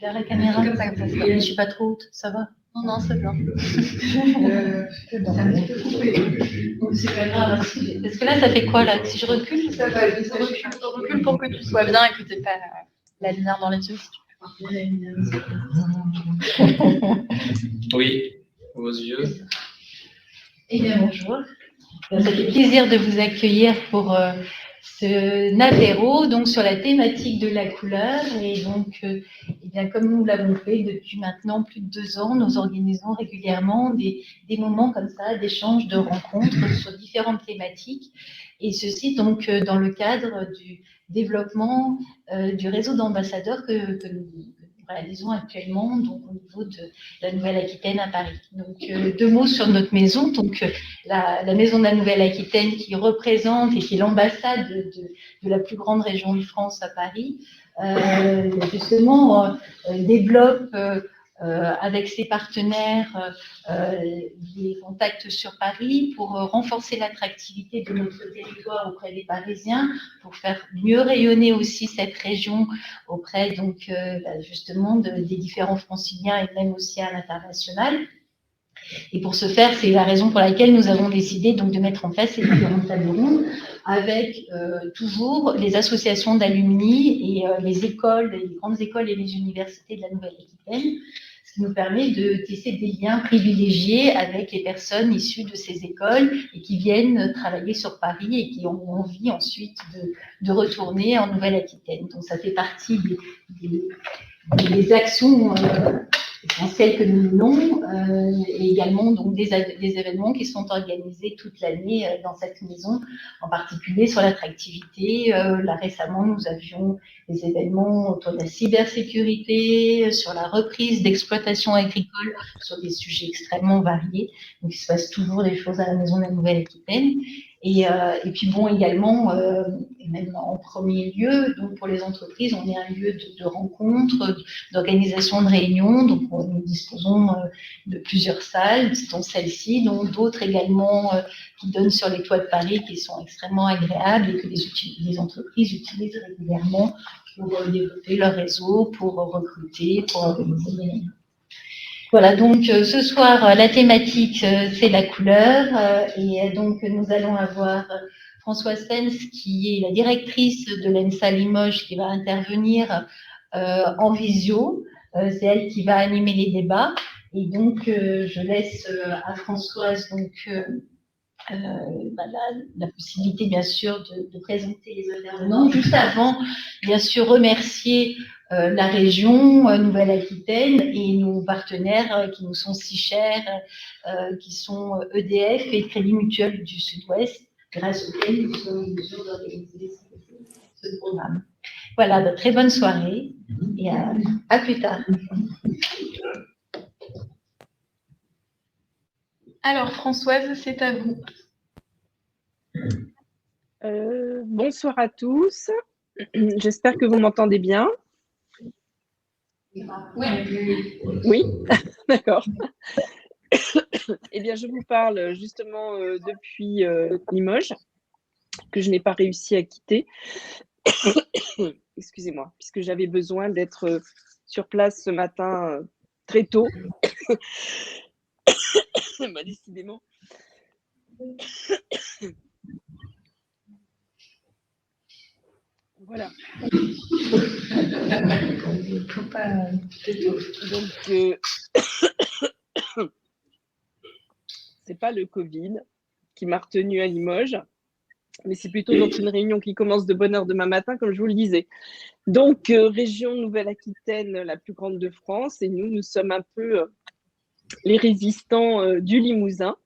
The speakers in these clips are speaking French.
Vers la caméra, comme ça, je suis pas trop haute, ça va? Non, non, c'est bien. C'est pas grave. Parce que là, ça fait quoi, là? Si je recule, ça va. Je recule pour que tu sois bien et que tu n'aies pas la lumière dans les yeux. Oui, vos yeux. Eh bien, bonjour. Ça fait plaisir de vous accueillir pour ce Navero, donc sur la thématique de la couleur. Et donc, eh bien, comme nous l'avons fait depuis maintenant plus de 2 ans, nous organisons régulièrement des moments comme ça, d'échanges, de rencontres sur différentes thématiques. Et ceci donc dans le cadre du développement du réseau d'ambassadeurs que nous réalisons actuellement donc, au niveau de la Nouvelle-Aquitaine à Paris. Donc, 2 mots sur notre maison. Donc, la Maison de la Nouvelle-Aquitaine qui représente et qui est l'ambassade de la plus grande région de France à Paris, justement développe avec ses partenaires des contacts sur Paris pour renforcer l'attractivité de notre territoire auprès des Parisiens, pour faire mieux rayonner aussi cette région auprès donc justement des différents franciliens et même aussi à l'international. Et pour ce faire, c'est la raison pour laquelle nous avons décidé donc de mettre en place ces différentes tables rondes avec toujours les associations d'alumni et les écoles, les grandes écoles et les universités de la Nouvelle-Aquitaine, ce qui nous permet de tisser des liens privilégiés avec les personnes issues de ces écoles et qui viennent travailler sur Paris et qui ont envie ensuite de retourner en Nouvelle-Aquitaine. Donc ça fait partie des actions essentielles que nous menons et également donc des événements qui sont organisés toute l'année dans cette maison, en particulier sur l'attractivité. Là récemment, nous avions des événements autour de la cybersécurité, sur la reprise d'exploitation agricole, sur des sujets extrêmement variés. Donc il se passe toujours des choses à la Maison de la Nouvelle-Aquitaine. Et puis bon, également, et même en premier lieu, donc pour les entreprises, on est un lieu de rencontre, d'organisation de réunions. Donc nous disposons de plusieurs salles, dont celle-ci, dont d'autres également qui donnent sur les toits de Paris, qui sont extrêmement agréables et que les entreprises utilisent régulièrement pour développer leur réseau, pour recruter, pour organiser des réunions. Voilà, donc ce soir, la thématique, c'est la couleur. Et donc, nous allons avoir Françoise Fens, qui est la directrice de l'ENSA Limoges, qui va intervenir en visio. C'est elle qui va animer les débats. Et donc, je laisse à Françoise la possibilité, bien sûr, de présenter les intervenants. Juste avant, bien sûr, remercier la région Nouvelle-Aquitaine et nos partenaires qui nous sont si chers, qui sont EDF et Crédit Mutuel du Sud-Ouest, grâce auxquels nous sommes en mesure d'organiser ce programme. Voilà, de très bonne soirée et à plus tard. Alors, Françoise, c'est à vous. Bonsoir à tous. J'espère que vous m'entendez bien. Oui, d'accord. Eh bien, je vous parle justement depuis Limoges, que je n'ai pas réussi à quitter. Excusez-moi, puisque j'avais besoin d'être sur place ce matin très tôt. Bah, décidément. Voilà. Donc, c'est pas le Covid qui m'a retenue à Limoges, mais c'est plutôt donc une réunion qui commence de bonne heure demain matin, comme je vous le disais. Donc, région Nouvelle-Aquitaine, la plus grande de France, et nous sommes un peu les résistants du Limousin,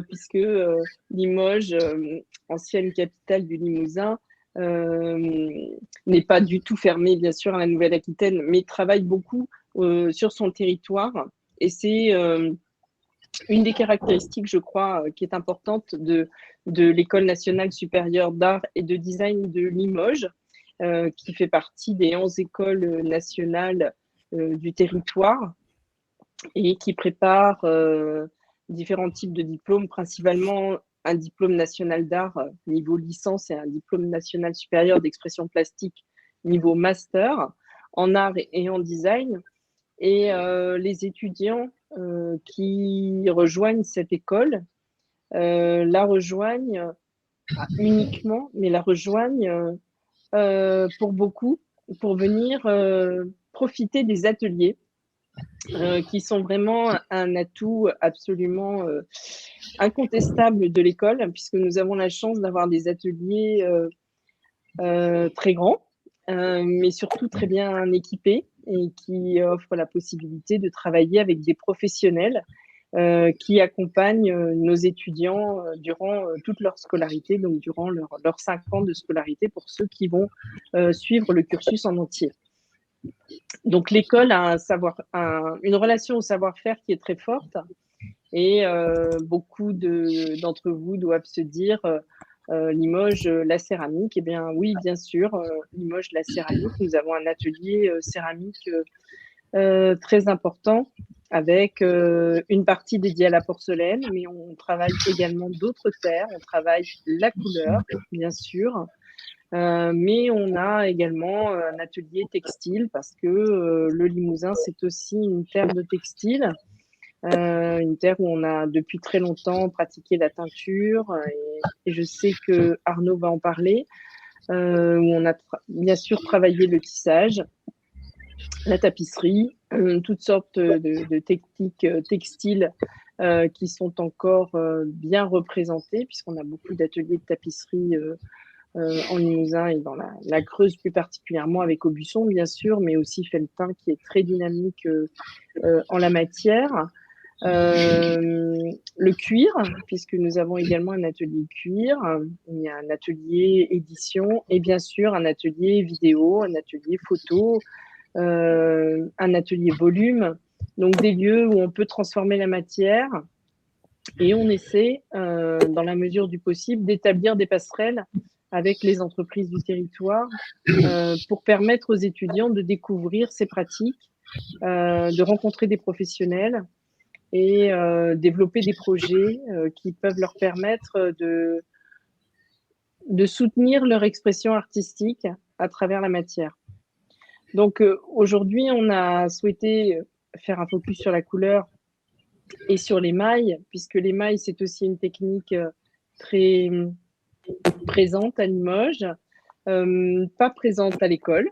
puisque Limoges, ancienne capitale du Limousin, n'est pas du tout fermée, bien sûr, à la Nouvelle-Aquitaine, mais travaille beaucoup sur son territoire. Et c'est une des caractéristiques, je crois, qui est importante de l'École nationale supérieure d'art et de design de Limoges, qui fait partie des 11 écoles nationales du territoire et qui prépare différents types de diplômes, principalement un diplôme national d'art niveau licence et un diplôme national supérieur d'expression plastique niveau master. en art et en design. Et les étudiants qui rejoignent cette école la rejoignent, pas uniquement, mais la rejoignent pour beaucoup, pour venir profiter des ateliers qui sont vraiment un atout absolument incontestable de l'école, puisque nous avons la chance d'avoir des ateliers très grands, mais surtout très bien équipés et qui offrent la possibilité de travailler avec des professionnels qui accompagnent nos étudiants durant toute leur scolarité, donc durant leurs 5 ans de scolarité pour ceux qui vont suivre le cursus en entier. Donc l'école a une relation au savoir-faire qui est très forte et beaucoup d'entre vous doivent se dire Limoges, la céramique. Eh bien oui, bien sûr, Limoges, la céramique. Nous avons un atelier céramique très important avec une partie dédiée à la porcelaine, mais on travaille également d'autres terres. On travaille la couleur, bien sûr, mais on a également un atelier textile parce que le Limousin, c'est aussi une terre de textile, une terre où on a depuis très longtemps pratiqué la teinture et je sais que Arnaud va en parler, où on a bien sûr travaillé le tissage, la tapisserie, toutes sortes de techniques textiles qui sont encore bien représentées puisqu'on a beaucoup d'ateliers de tapisserie en Limousin et dans la Creuse plus particulièrement avec Aubusson bien sûr, mais aussi Felletin qui est très dynamique en la matière. Le cuir, puisque nous avons également un atelier cuir, il y a un atelier édition et bien sûr un atelier vidéo, un atelier photo, un atelier volume, donc des lieux où on peut transformer la matière et on essaie, dans la mesure du possible, d'établir des passerelles avec les entreprises du territoire pour permettre aux étudiants de découvrir ces pratiques, de rencontrer des professionnels et développer des projets qui peuvent leur permettre de soutenir leur expression artistique à travers la matière. Donc aujourd'hui, on a souhaité faire un focus sur la couleur et sur l'émail, puisque l'émail, c'est aussi une technique très présente à Limoges, pas présente à l'école,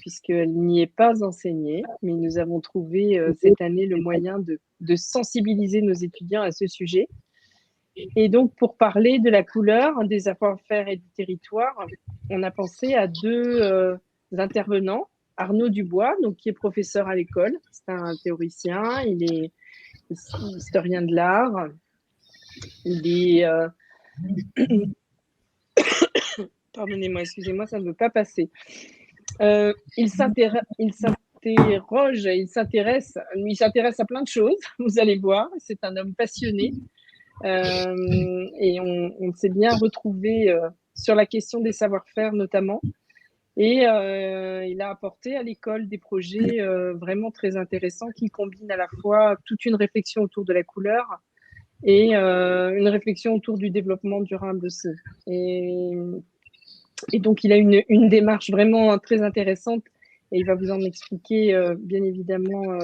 puisqu'elle n'y est pas enseignée, mais nous avons trouvé cette année le moyen de sensibiliser nos étudiants à ce sujet. Et donc, pour parler de la couleur, des savoir-faire et du territoire, on a pensé à deux intervenants. Arnaud Dubois, donc, qui est professeur à l'école, c'est un théoricien, il est historien de l'art, il est... Pardonnez-moi, excusez-moi, ça ne veut pas passer. Il s'intéresse, il s'intéresse à plein de choses, vous allez voir, c'est un homme passionné. Et on s'est bien retrouvé sur la question des savoir-faire notamment. Et il a apporté à l'école des projets vraiment très intéressants qui combinent à la fois toute une réflexion autour de la couleur et une réflexion autour du développement durable aussi. Et donc, il a une démarche vraiment très intéressante et il va vous en expliquer bien évidemment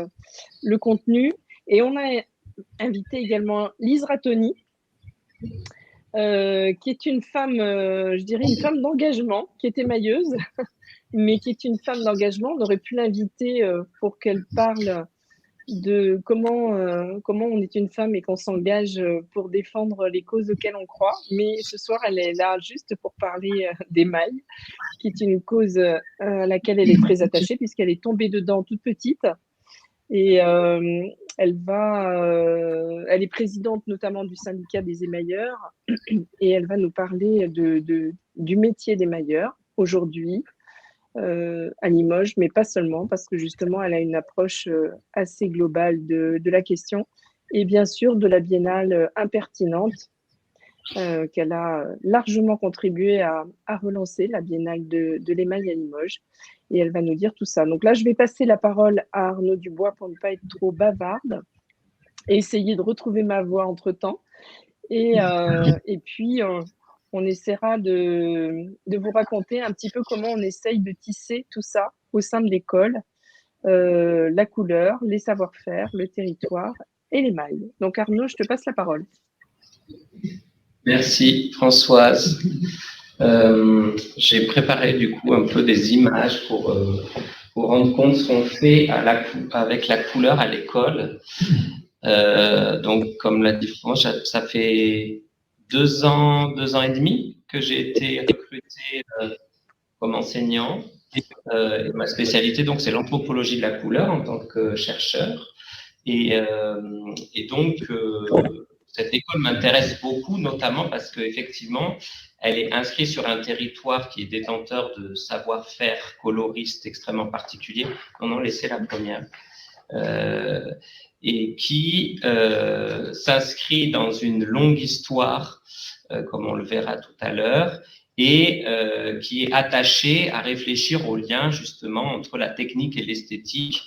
le contenu. Et on a invité également Lise Ratoni, qui est une femme, je dirais une femme d'engagement, qui est émailleuse, mais qui est une femme d'engagement. On aurait pu l'inviter pour qu'elle parle de comment on est une femme et qu'on s'engage pour défendre les causes auxquelles on croit. Mais ce soir, elle est là juste pour parler d'émail, qui est une cause à laquelle elle est très attachée puisqu'elle est tombée dedans toute petite. Et elle est présidente notamment du syndicat des émailleurs et elle va nous parler du métier d'émailleur aujourd'hui à Limoges, mais pas seulement, parce que justement, elle a une approche assez globale de la question et bien sûr de la biennale impertinente qu'elle a largement contribué à relancer, la biennale de l'émail à Limoges. Et elle va nous dire tout ça. Donc là, je vais passer la parole à Arnaud Dubois pour ne pas être trop bavarde et essayer de retrouver ma voix entre-temps. Et puis, on essaiera de vous raconter un petit peu comment on essaye de tisser tout ça au sein de l'école, la couleur, les savoir-faire, le territoire et les mailles. Donc Arnaud, je te passe la parole. Merci Françoise. J'ai préparé du coup un peu des images pour rendre compte de ce qu'on fait avec la couleur à l'école. Donc, comme l'a dit François, ça fait 2 ans et demi que j'ai été recruté comme enseignant. Et ma spécialité, donc, c'est l'anthropologie de la couleur en tant que chercheur. Et donc, cette école m'intéresse beaucoup, notamment parce qu'effectivement, elle est inscrite sur un territoire qui est détenteur de savoir-faire coloriste extrêmement particulier. Non, laissez la première. Et qui s'inscrit dans une longue histoire, comme on le verra tout à l'heure, et qui est attaché à réfléchir au lien justement entre la technique et l'esthétique.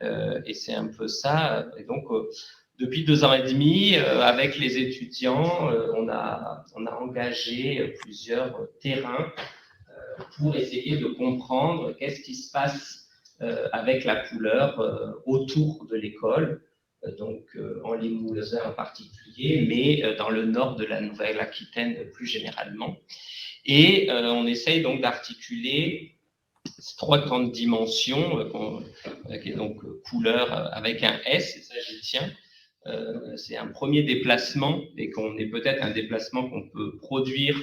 Et c'est un peu ça. Et donc, depuis 2 ans et demi, avec les étudiants, on a engagé plusieurs terrains pour essayer de comprendre qu'est-ce qui se passe avec la couleur autour de l'école, donc en Limousin en particulier, mais dans le nord de la Nouvelle-Aquitaine plus généralement. Et on essaye donc d'articuler 3 grandes dimensions, qui est donc couleur avec un S, et ça j'y tiens. C'est un premier déplacement, et qu'on est peut-être un déplacement qu'on peut produire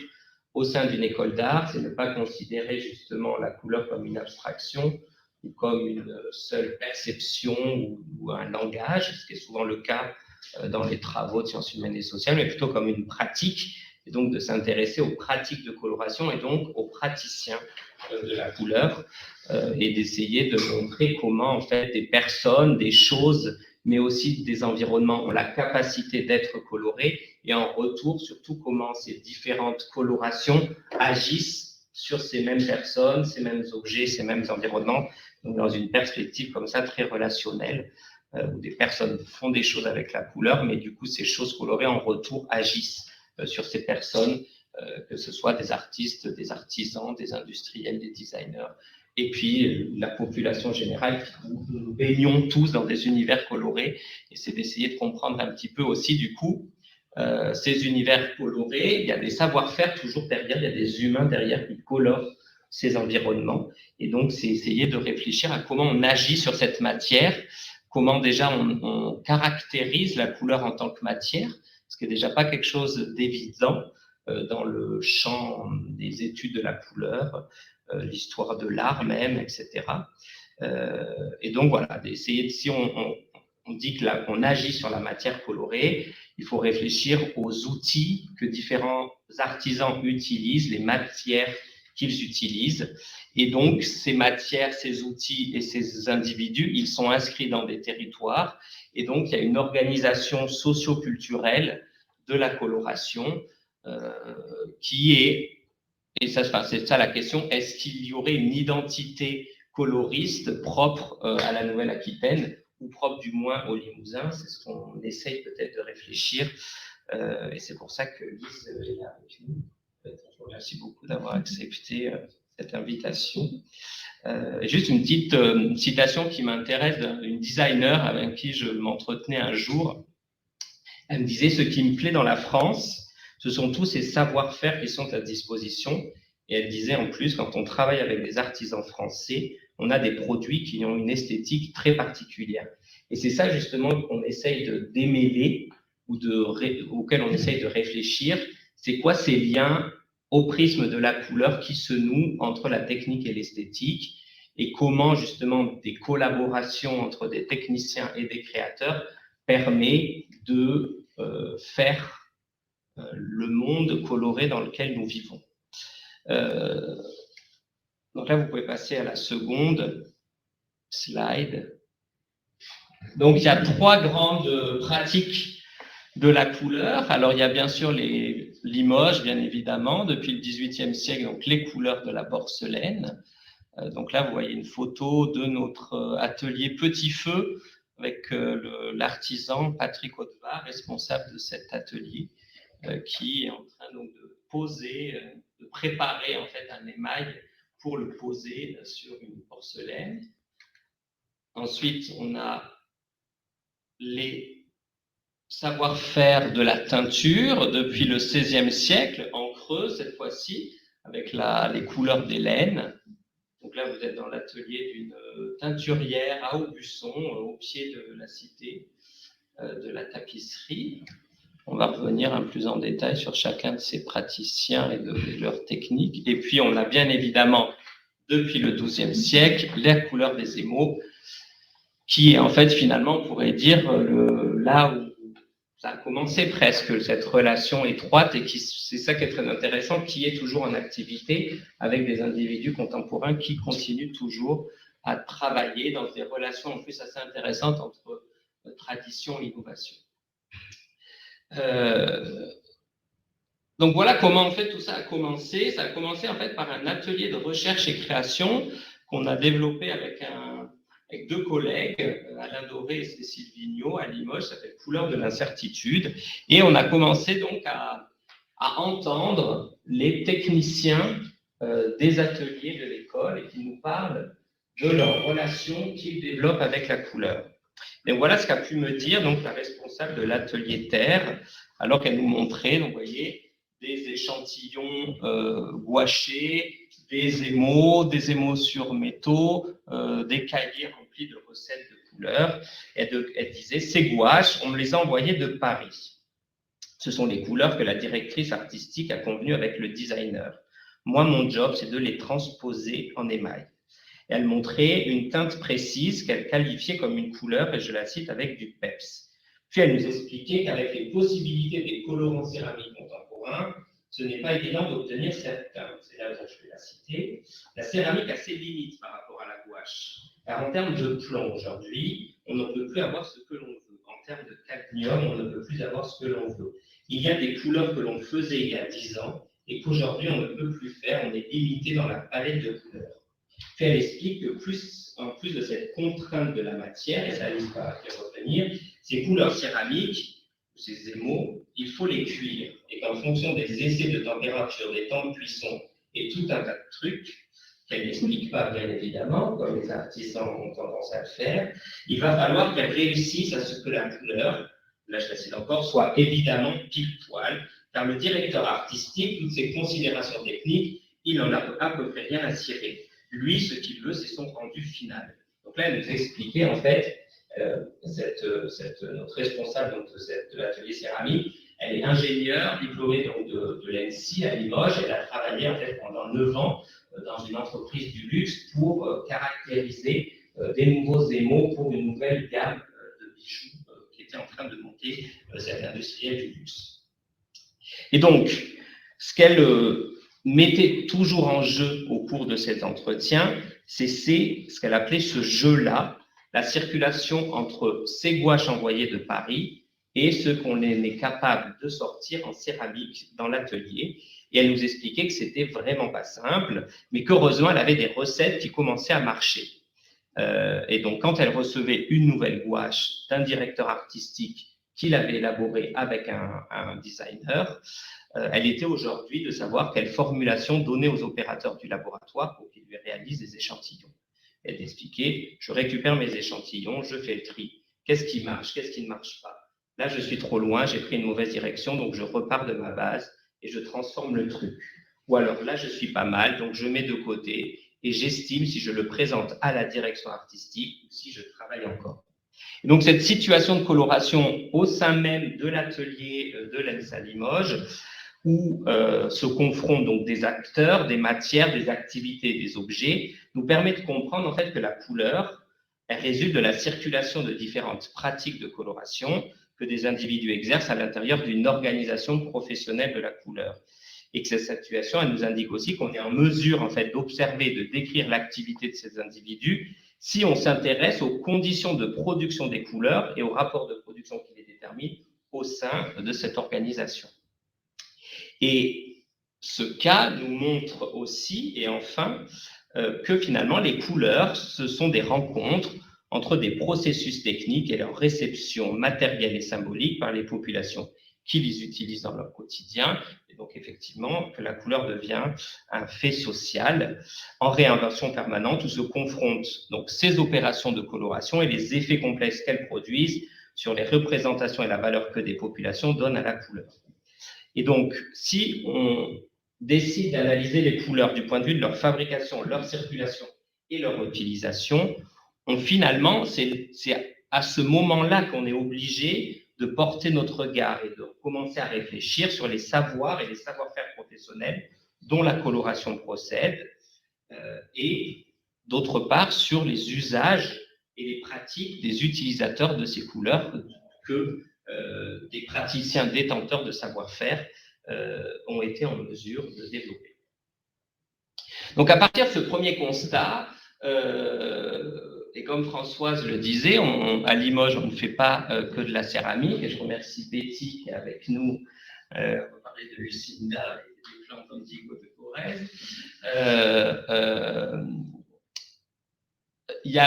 au sein d'une école d'art, c'est ne pas considérer justement la couleur comme une abstraction ou comme une seule perception ou un langage, ce qui est souvent le cas dans les travaux de sciences humaines et sociales, mais plutôt comme une pratique, et donc de s'intéresser aux pratiques de coloration et donc aux praticiens de la couleur, et d'essayer de montrer comment en fait des personnes, des choses, mais aussi des environnements ont la capacité d'être colorés, et en retour, surtout comment ces différentes colorations agissent sur ces mêmes personnes, ces mêmes objets, ces mêmes environnements, donc dans une perspective comme ça très relationnelle, où des personnes font des choses avec la couleur, mais du coup ces choses colorées en retour agissent sur ces personnes, que ce soit des artistes, des artisans, des industriels, des designers, et puis la population générale. Nous baignons tous dans des univers colorés, et c'est d'essayer de comprendre un petit peu aussi du coup ces univers colorés. Il y a des savoir-faire toujours derrière, il y a des humains derrière qui colorent ces environnements, et donc c'est essayer de réfléchir à comment on agit sur cette matière, comment déjà on caractérise la couleur en tant que matière, ce qui n'est déjà pas quelque chose d'évident dans le champ des études de la couleur, l'histoire de l'art même, etc. Et donc voilà, d'essayer, si on dit qu'on agit sur la matière colorée, il faut réfléchir aux outils que différents artisans utilisent, les matières qu'ils utilisent. Et donc, ces matières, ces outils et ces individus, ils sont inscrits dans des territoires. Et donc, il y a une organisation socio-culturelle de la coloration qui est, et ça, c'est ça la question, est-ce qu'il y aurait une identité coloriste propre à la Nouvelle-Aquitaine, ou propre du moins au Limousin? C'est ce qu'on essaye peut-être de réfléchir, et c'est pour ça que Lise est là avec nous. Je vous remercie beaucoup d'avoir accepté cette invitation. Juste une petite citation qui m'intéresse d'une designer avec qui je m'entretenais un jour. Elle me disait: ce qui me plaît dans la France, ce sont tous ces savoir-faire qui sont à disposition. Et elle disait en plus, quand on travaille avec des artisans français, on a des produits qui ont une esthétique très particulière. Et c'est ça justement qu'on essaye de démêler, ou auquel on essaye de réfléchir. C'est quoi ces liens au prisme de la couleur qui se nouent entre la technique et l'esthétique, et comment justement des collaborations entre des techniciens et des créateurs permet de faire le monde coloré dans lequel nous vivons. Donc là, vous pouvez passer à la seconde slide. Donc, il y a 3 grandes pratiques de la couleur. Alors, il y a bien sûr les Limoges, bien évidemment, depuis le XVIIIe siècle, donc les couleurs de la porcelaine. Donc là, vous voyez une photo de notre atelier Petit Feu, avec l'artisan Patrick Hautevar, responsable de cet atelier, qui est en train donc de poser, de préparer en fait un émail pour le poser sur une porcelaine. Ensuite, on a les savoir-faire de la teinture depuis le XVIe siècle, en creux cette fois-ci, avec les couleurs des laines. Donc là, vous êtes dans l'atelier d'une teinturière à Aubusson, au pied de la cité de la tapisserie. On va revenir un peu plus en détail sur chacun de ces praticiens et de leurs techniques. Et puis, on a bien évidemment, depuis le XIIe siècle, la couleur des émaux, qui est en fait, finalement, on pourrait dire, là où ça a commencé presque, cette relation étroite, et c'est ça qui est très intéressant, qui est toujours en activité avec des individus contemporains qui continuent toujours à travailler dans des relations en plus assez intéressantes entre tradition et innovation. Donc voilà comment en fait tout ça a commencé. Ça a commencé en fait par un atelier de recherche et création qu'on a développé avec deux collègues, Alain Doré et Cécile Vigneault à Limoges, ça s'appelle Couleurs de l'incertitude. Et on a commencé donc à entendre les techniciens des ateliers de l'école et qui nous parlent de leur relation qu'ils développent avec la couleur. Et voilà ce qu'a pu me dire donc la responsable de l'atelier Terre, alors qu'elle nous montrait, donc vous voyez, des échantillons gouachés, des émaux sur métaux, des cahiers remplis de recettes de couleurs. Elle disait, ces gouaches, on me les a envoyées de Paris. Ce sont les couleurs que la directrice artistique a convenues avec le designer. Moi, mon job, c'est de les transposer en émail. Elle montrait une teinte précise qu'elle qualifiait comme une couleur, et je la cite, avec du peps. Puis elle nous expliquait qu'avec les possibilités des colorants céramiques contemporains, ce n'est pas évident d'obtenir cette teinte. C'est là où je vais la citer. La céramique a ses limites par rapport à la gouache. Car en termes de plomb, aujourd'hui, on ne peut plus avoir ce que l'on veut. En termes de cadmium, on ne peut plus avoir ce que l'on veut. Il y a des couleurs que l'on faisait il y a 10 ans et qu'aujourd'hui, on ne peut plus faire. On est limité dans la palette de couleurs. Puis elle explique que en plus de cette contrainte de la matière, et ça ne va pas revenir, ces couleurs céramiques, ces émaux, il faut les cuire. Et qu'en fonction des essais de température, des temps de cuisson et tout un tas de trucs, qu'elle n'explique pas bien évidemment, comme les artisans ont tendance à le faire, il va falloir qu'elle réussisse à ce que la couleur, là je la cite encore, soit évidemment pile-poil, car le directeur artistique, toutes ces considérations techniques, il n'en a à peu près rien à cirer. Lui, ce qu'il veut, c'est son rendu final. Donc là, elle nous expliquait, en fait, notre responsable donc, de l'atelier céramique, elle est ingénieure, diplômée donc, de l'ENSI à Limoges. Elle a travaillé en fait, pendant 9 ans dans une entreprise du luxe pour caractériser des nouveaux émaux pour une nouvelle gamme de bijoux qui était en train de monter cette industrielle du luxe. Et donc, ce qu'elle mettait toujours en jeu au cours de cet entretien, c'est ce qu'elle appelait ce jeu-là, la circulation entre ces gouaches envoyées de Paris et ce qu'on est capable de sortir en céramique dans l'atelier. Et elle nous expliquait que c'était vraiment pas simple, mais qu'heureusement, elle avait des recettes qui commençaient à marcher. Et donc, quand elle recevait une nouvelle gouache d'un directeur artistique qu'il avait élaboré avec un designer, elle était aujourd'hui de savoir quelle formulation donner aux opérateurs du laboratoire pour qu'ils lui réalisent des échantillons. Elle expliquait, je récupère mes échantillons, je fais le tri. Qu'est-ce qui marche, qu'est-ce qui ne marche pas? Là, je suis trop loin, j'ai pris une mauvaise direction, donc je repars de ma base et je transforme le truc. Ou alors là, je suis pas mal, donc je mets de côté et j'estime si je le présente à la direction artistique ou si je travaille encore. Et donc, cette situation de coloration au sein même de l'atelier de l'ENSA Limoges, où se confrontent donc des acteurs, des matières, des activités, des objets, nous permet de comprendre en fait que la couleur, elle résulte de la circulation de différentes pratiques de coloration que des individus exercent à l'intérieur d'une organisation professionnelle de la couleur. Et que cette situation, elle nous indique aussi qu'on est en mesure en fait d'observer, de décrire l'activité de ces individus si on s'intéresse aux conditions de production des couleurs et aux rapports de production qui les déterminent au sein de cette organisation. Et ce cas nous montre aussi, et enfin, que finalement les couleurs, ce sont des rencontres entre des processus techniques et leur réception matérielle et symbolique par les populations qui les utilisent dans leur quotidien. Et donc effectivement que la couleur devient un fait social en réinvention permanente où se confrontent donc ces opérations de coloration et les effets complexes qu'elles produisent sur les représentations et la valeur que des populations donnent à la couleur. Et donc, si on décide d'analyser les couleurs du point de vue de leur fabrication, leur circulation et leur utilisation, finalement, c'est à ce moment-là qu'on est obligé de porter notre regard et de commencer à réfléchir sur les savoirs et les savoir-faire professionnels dont la coloration procède, et d'autre part sur les usages et les pratiques des utilisateurs de ces couleurs que des praticiens détenteurs de savoir-faire ont été en mesure de développer. Donc à partir de ce premier constat, et comme Françoise le disait, à Limoges, on ne fait pas que de la céramique, et je remercie Betty qui est avec nous, on va parler de Lucinda et des plantes indigo de Corrèze. Il y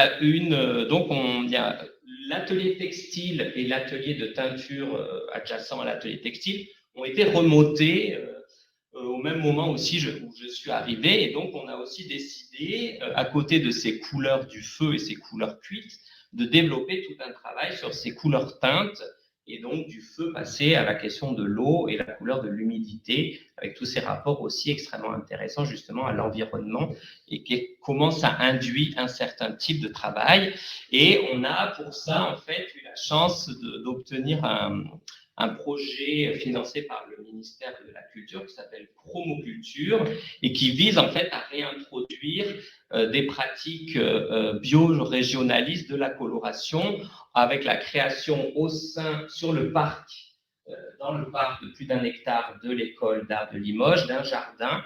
a l'atelier textile et l'atelier de teinture adjacent à l'atelier textile ont été remontés au même moment aussi où je suis arrivé, et donc on a aussi décidé, à côté de ces couleurs du feu et ces couleurs cuites, de développer tout un travail sur ces couleurs teintes, et donc du feu passer à la question de l'eau et la couleur de l'humidité, avec tous ces rapports aussi extrêmement intéressants justement à l'environnement, et comment ça induit un certain type de travail. Et on a pour ça en fait eu la chance d'obtenir un projet financé par le ministère de la Culture qui s'appelle Promoculture et qui vise en fait à réintroduire des pratiques bio-régionalistes de la coloration avec la création sur le parc, dans le parc de plus d'1 hectare de l'école d'art de Limoges, d'un jardin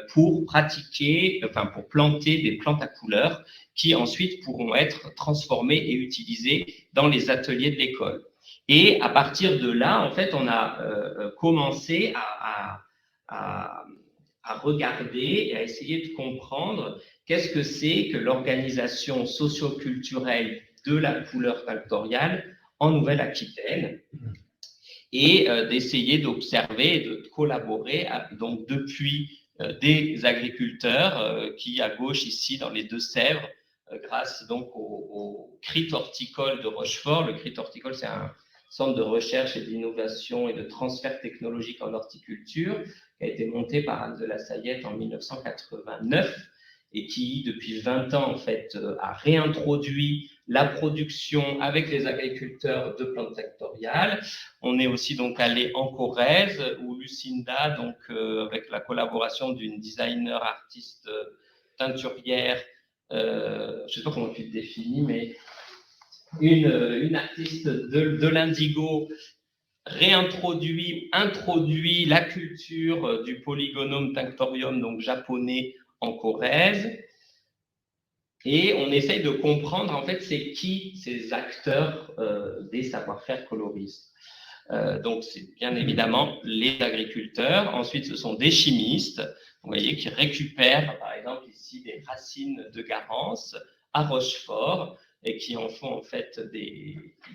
pour planter des plantes à couleurs qui ensuite pourront être transformées et utilisées dans les ateliers de l'école. Et à partir de là, en fait, on a commencé à regarder et à essayer de comprendre qu'est-ce que c'est que l'organisation socio-culturelle de la couleur factoriale en Nouvelle-Aquitaine, et d'essayer d'observer et de collaborer donc depuis des agriculteurs qui, à gauche ici dans les Deux-Sèvres, grâce donc au CRIT horticole de Rochefort. Le CRIT horticole, c'est un centre de recherche et d'innovation et de transfert technologique en horticulture qui a été monté par Anne de la Sayette en 1989 et qui, depuis 20 ans, en fait, a réintroduit la production avec les agriculteurs de plantes sectoriales. On est aussi donc allé en Corrèze où Lucinda, donc avec la collaboration d'une designer artiste teinturière, je ne sais pas comment tu te définis, mais une artiste de l'indigo introduit la culture du Polygonum tinctorium, donc japonais, en Corrèze. Et on essaye de comprendre, en fait, c'est qui ces acteurs des savoir-faire coloristes. Donc, c'est bien évidemment les agriculteurs. Ensuite, ce sont des chimistes, vous voyez, qui récupèrent, par exemple, ici, des racines de garance à Rochefort et qui en font, en fait,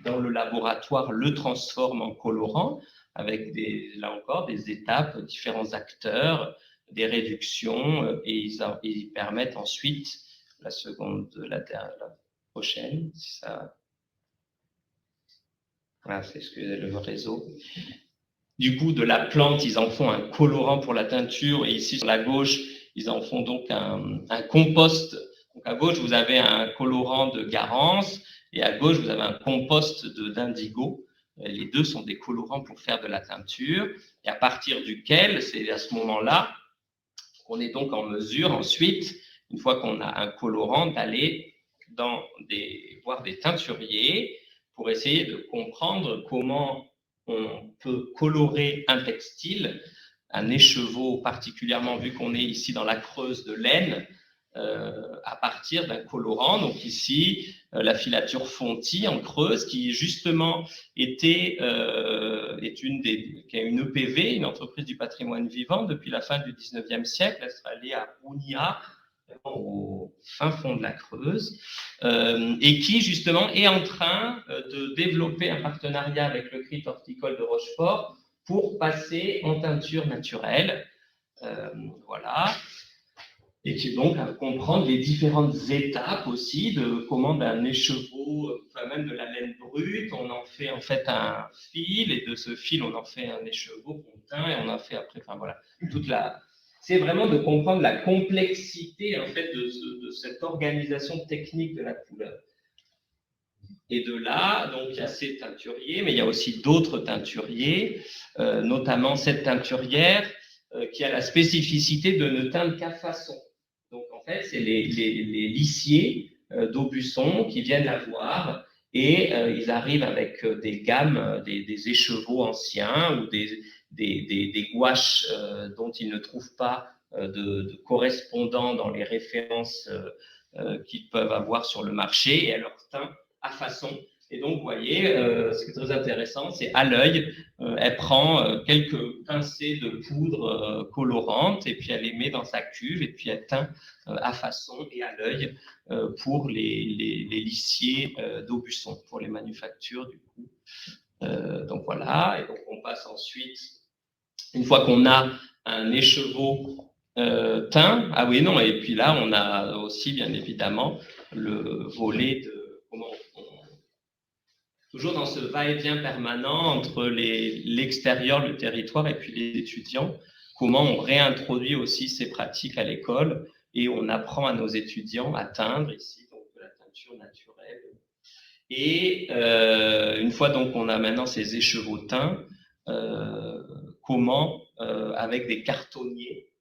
dans le laboratoire, le transforment en colorant avec, là encore, des étapes, différents acteurs, des réductions, et ils permettent ensuite, la seconde, la prochaine, si ça... Voilà, excusez le réseau. Du coup, de la plante, ils en font un colorant pour la teinture, et ici, sur la gauche, ils en font donc un compost. Donc, à gauche, vous avez un colorant de garance, et à gauche, vous avez un compost d'indigo. Les deux sont des colorants pour faire de la teinture, et à partir duquel, c'est à ce moment-là, qu'on est donc en mesure ensuite, une fois qu'on a un colorant, d'aller voir des teinturiers pour essayer de comprendre comment on peut colorer un textile, un écheveau particulièrement, vu qu'on est ici dans la Creuse de l'Aisne, à partir d'un colorant. Donc ici, la filature Fonty en Creuse, qui justement qui a une EPV, une entreprise du patrimoine vivant, depuis la fin du 19e siècle, installée à Ounia, au fin fond de la Creuse, et qui justement est en train de développer un partenariat avec le CRIT horticole de Rochefort pour passer en teinture naturelle. Voilà. Et qui donc à comprendre les différentes étapes aussi de comment d'un écheveau, enfin même de la laine brute, on en fait en fait un fil, et de ce fil on en fait un écheveau qu'on teint, et on en fait après, enfin voilà, toute la... C'est vraiment de comprendre la complexité en fait de cette organisation technique de la couleur. Et de là, donc il y a ces teinturiers, mais il y a aussi d'autres teinturiers, notamment cette teinturière qui a la spécificité de ne teindre qu'à façon. Donc, en fait, c'est les lissiers d'Aubusson qui viennent la voir, et ils arrivent avec des gammes, des écheveaux anciens ou des gouaches dont ils ne trouvent pas de correspondants dans les références qu'ils peuvent avoir sur le marché, et elle leur teint à façon. Et donc, vous voyez, ce qui est très intéressant, c'est à l'œil, elle prend quelques pincées de poudre colorante, et puis elle les met dans sa cuve, et puis elle teint à façon et à l'œil pour les lissiers d'Aubusson, pour les manufactures du coup. Donc voilà, et donc on passe ensuite, une fois qu'on a un écheveau teint, ah oui, non, et puis là on a aussi bien évidemment le volet de comment toujours dans ce va-et-vient permanent entre l'extérieur, le territoire, et puis les étudiants, comment on réintroduit aussi ces pratiques à l'école, et on apprend à nos étudiants à teindre ici, donc de la teinture naturelle. Et une fois donc on a maintenant ces écheveaux teints, comment avec des cartonniers,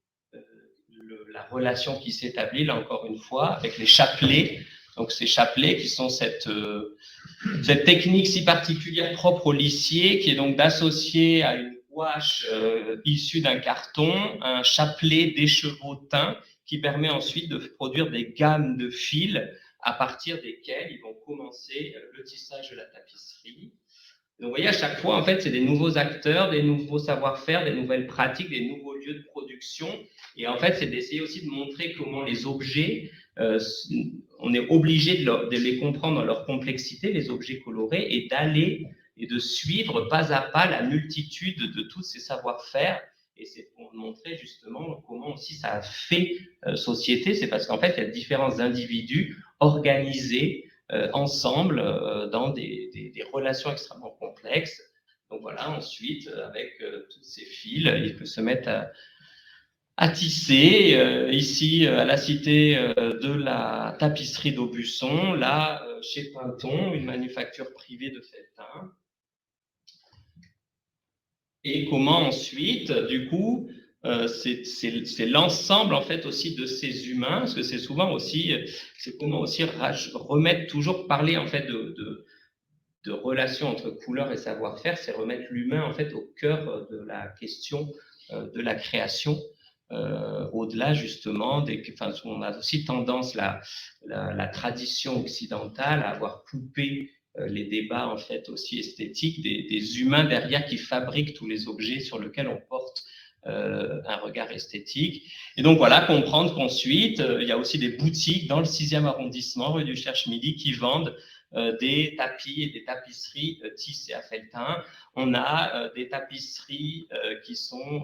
la relation qui s'établit là encore une fois avec les chapelets. Donc ces chapelets qui sont cette technique si particulière propre au lissier, qui est donc d'associer à une gouache issue d'un carton un chapelet d'écheveaux teints qui permet ensuite de produire des gammes de fils à partir desquels ils vont commencer le tissage de la tapisserie. Donc, vous voyez, à chaque fois, en fait, c'est des nouveaux acteurs, des nouveaux savoir-faire, des nouvelles pratiques, des nouveaux lieux de production. Et en fait, c'est d'essayer aussi de montrer comment les objets, on est obligé de les comprendre dans leur complexité, les objets colorés, et d'aller et de suivre pas à pas la multitude de tous ces savoir-faire. Et c'est pour montrer justement comment aussi ça a fait société. C'est parce qu'en fait, il y a différents individus organisés ensemble dans des relations extrêmement complexes. Donc voilà, ensuite, avec tous ces fils, il peut se mettre à tisser, ici à la cité de la tapisserie d'Aubusson, là chez Pinton, une manufacture privée de Felletin. Et comment ensuite, du coup, c'est l'ensemble en fait aussi de ces humains, parce que c'est souvent aussi, c'est comment aussi remettre, toujours parler en fait de relations entre couleurs et savoir-faire, c'est remettre l'humain en fait au cœur de la question de la création, au-delà justement on a aussi tendance la tradition occidentale à avoir coupé les débats en fait aussi esthétiques des humains derrière qui fabriquent tous les objets sur lesquels on porte un regard esthétique. Et donc voilà, comprendre qu'ensuite, il y a aussi des boutiques dans le 6e arrondissement, rue du Cherche-Midi, qui vendent des tapis et des tapisseries tissées à Felletin. On a des tapisseries qui sont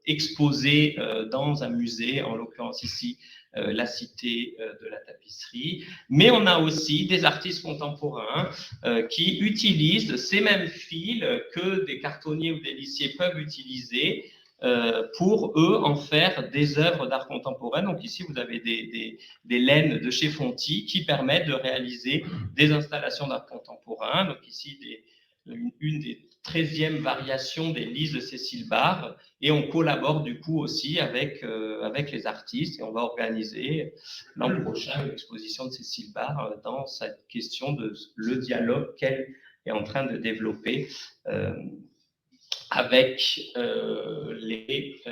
exposées dans un musée, en l'occurrence ici, la cité de la tapisserie. Mais on a aussi des artistes contemporains qui utilisent ces mêmes fils que des cartonniers ou des lissiers peuvent utiliser pour eux en faire des œuvres d'art contemporain. Donc ici, vous avez des laines de chez Fonty qui permettent de réaliser des installations d'art contemporain. Donc ici, une des 13e variations des lises de Cécile Barre, et on collabore du coup aussi avec les artistes, et on va organiser l'an prochain une exposition de Cécile Barre dans cette question de le dialogue qu'elle est en train de développer avec les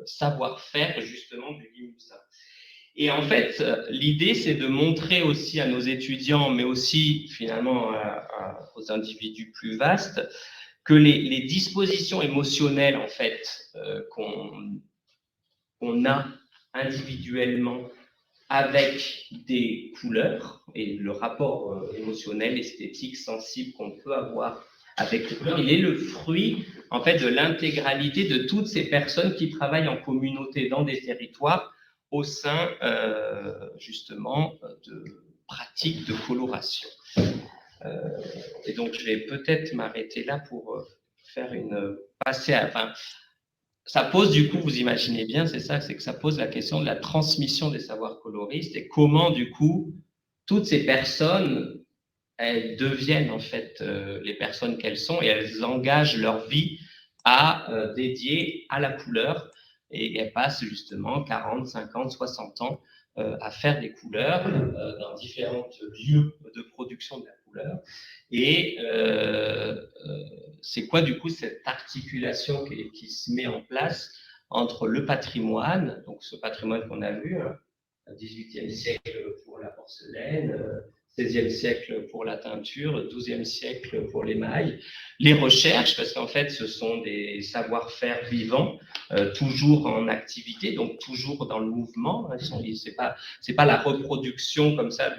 savoir-faire justement du Limousin. Et en fait, l'idée, c'est de montrer aussi à nos étudiants, mais aussi finalement aux individus plus vastes, que les dispositions émotionnelles en fait qu'on a individuellement avec des couleurs et le rapport émotionnel, esthétique, sensible qu'on peut avoir avec les couleurs. Il est le fruit, en fait, de l'intégralité de toutes ces personnes qui travaillent en communauté dans des territoires au sein, justement, de pratiques de coloration. Et donc, je vais peut-être m'arrêter là pour faire ça pose du coup, vous imaginez bien, c'est ça, c'est que ça pose la question de la transmission des savoirs coloristes et comment du coup, toutes ces personnes, elles deviennent en fait les personnes qu'elles sont et elles engagent leur vie à dédier à la couleur et elles passent justement 40, 50, 60 ans à faire des couleurs dans différents lieux de production de la couleur. Et c'est quoi du coup cette articulation qui se met en place entre le patrimoine, donc ce patrimoine qu'on a vu, hein, 18e siècle pour la porcelaine, 16e siècle pour la teinture, 12e siècle pour l'émail, les recherches, parce qu'en fait ce sont des savoir-faire vivants, toujours en activité, donc toujours dans le mouvement. C'est pas la reproduction comme ça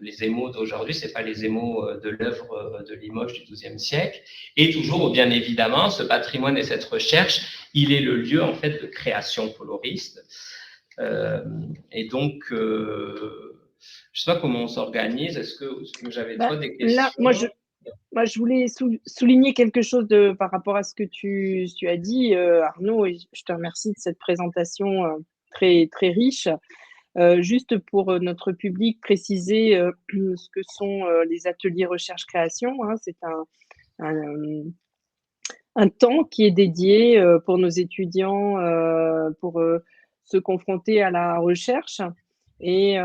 les émaux d'aujourd'hui, c'est pas les émaux de l'œuvre de Limoges du XIIe siècle. Et toujours, bien évidemment, ce patrimoine et cette recherche, il est le lieu en fait de création coloriste. Et donc, je ne sais pas comment on s'organise. Est-ce que j'avais toi des questions? Là, moi, je voulais souligner quelque chose par rapport à ce que tu as dit, Arnaud, et je te remercie de cette présentation très, très riche. Juste pour notre public, préciser ce que sont les ateliers recherche-création. Hein, c'est un temps qui est dédié pour nos étudiants pour se confronter à la recherche. Et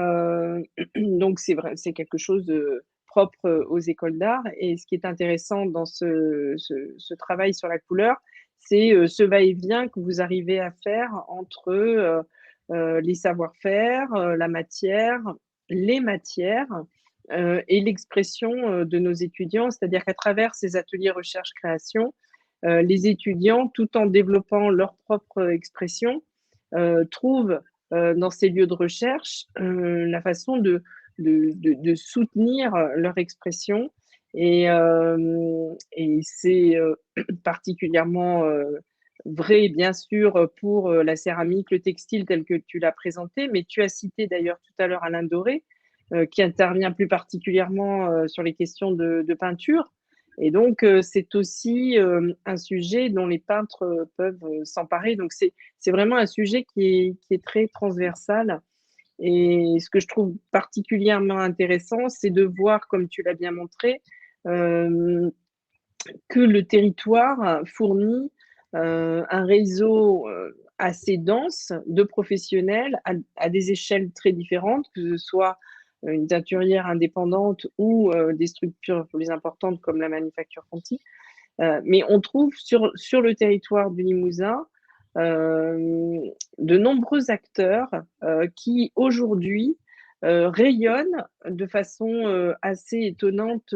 donc, c'est quelque chose de propre aux écoles d'art. Et ce qui est intéressant dans ce travail sur la couleur, c'est ce va-et-vient que vous arrivez à faire entre les savoir-faire, la matière, les matières et l'expression de nos étudiants. C'est-à-dire qu'à travers ces ateliers recherche-création, les étudiants, tout en développant leur propre expression, trouvent dans ces lieux de recherche la façon de soutenir leur expression. Et c'est particulièrement vrai, bien sûr, pour la céramique, le textile tel que tu l'as présenté, mais tu as cité d'ailleurs tout à l'heure Alain Doré, qui intervient plus particulièrement sur les questions de peinture. Et donc, c'est aussi un sujet dont les peintres peuvent s'emparer. Donc, c'est vraiment un sujet qui est très transversal. Et ce que je trouve particulièrement intéressant, c'est de voir, comme tu l'as bien montré, que le territoire fournit un réseau assez dense de professionnels à des échelles très différentes, que ce soit une teinturière indépendante ou des structures plus importantes comme la Manufacture Conti. Mais on trouve sur le territoire du Limousin de nombreux acteurs qui aujourd'hui rayonnent de façon assez étonnante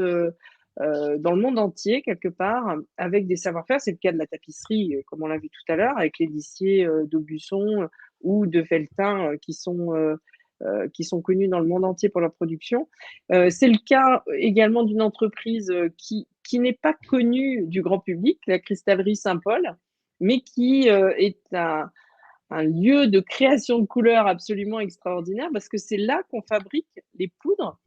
dans le monde entier, quelque part, avec des savoir-faire. C'est le cas de la tapisserie, comme on l'a vu tout à l'heure, avec les lissiers d'Aubusson ou de Felletin qui sont connus dans le monde entier pour leur production. C'est le cas également d'une entreprise qui n'est pas connue du grand public, la Cristallerie Saint-Paul, mais qui est un lieu de création de couleurs absolument extraordinaire, parce que c'est là qu'on fabrique les poudres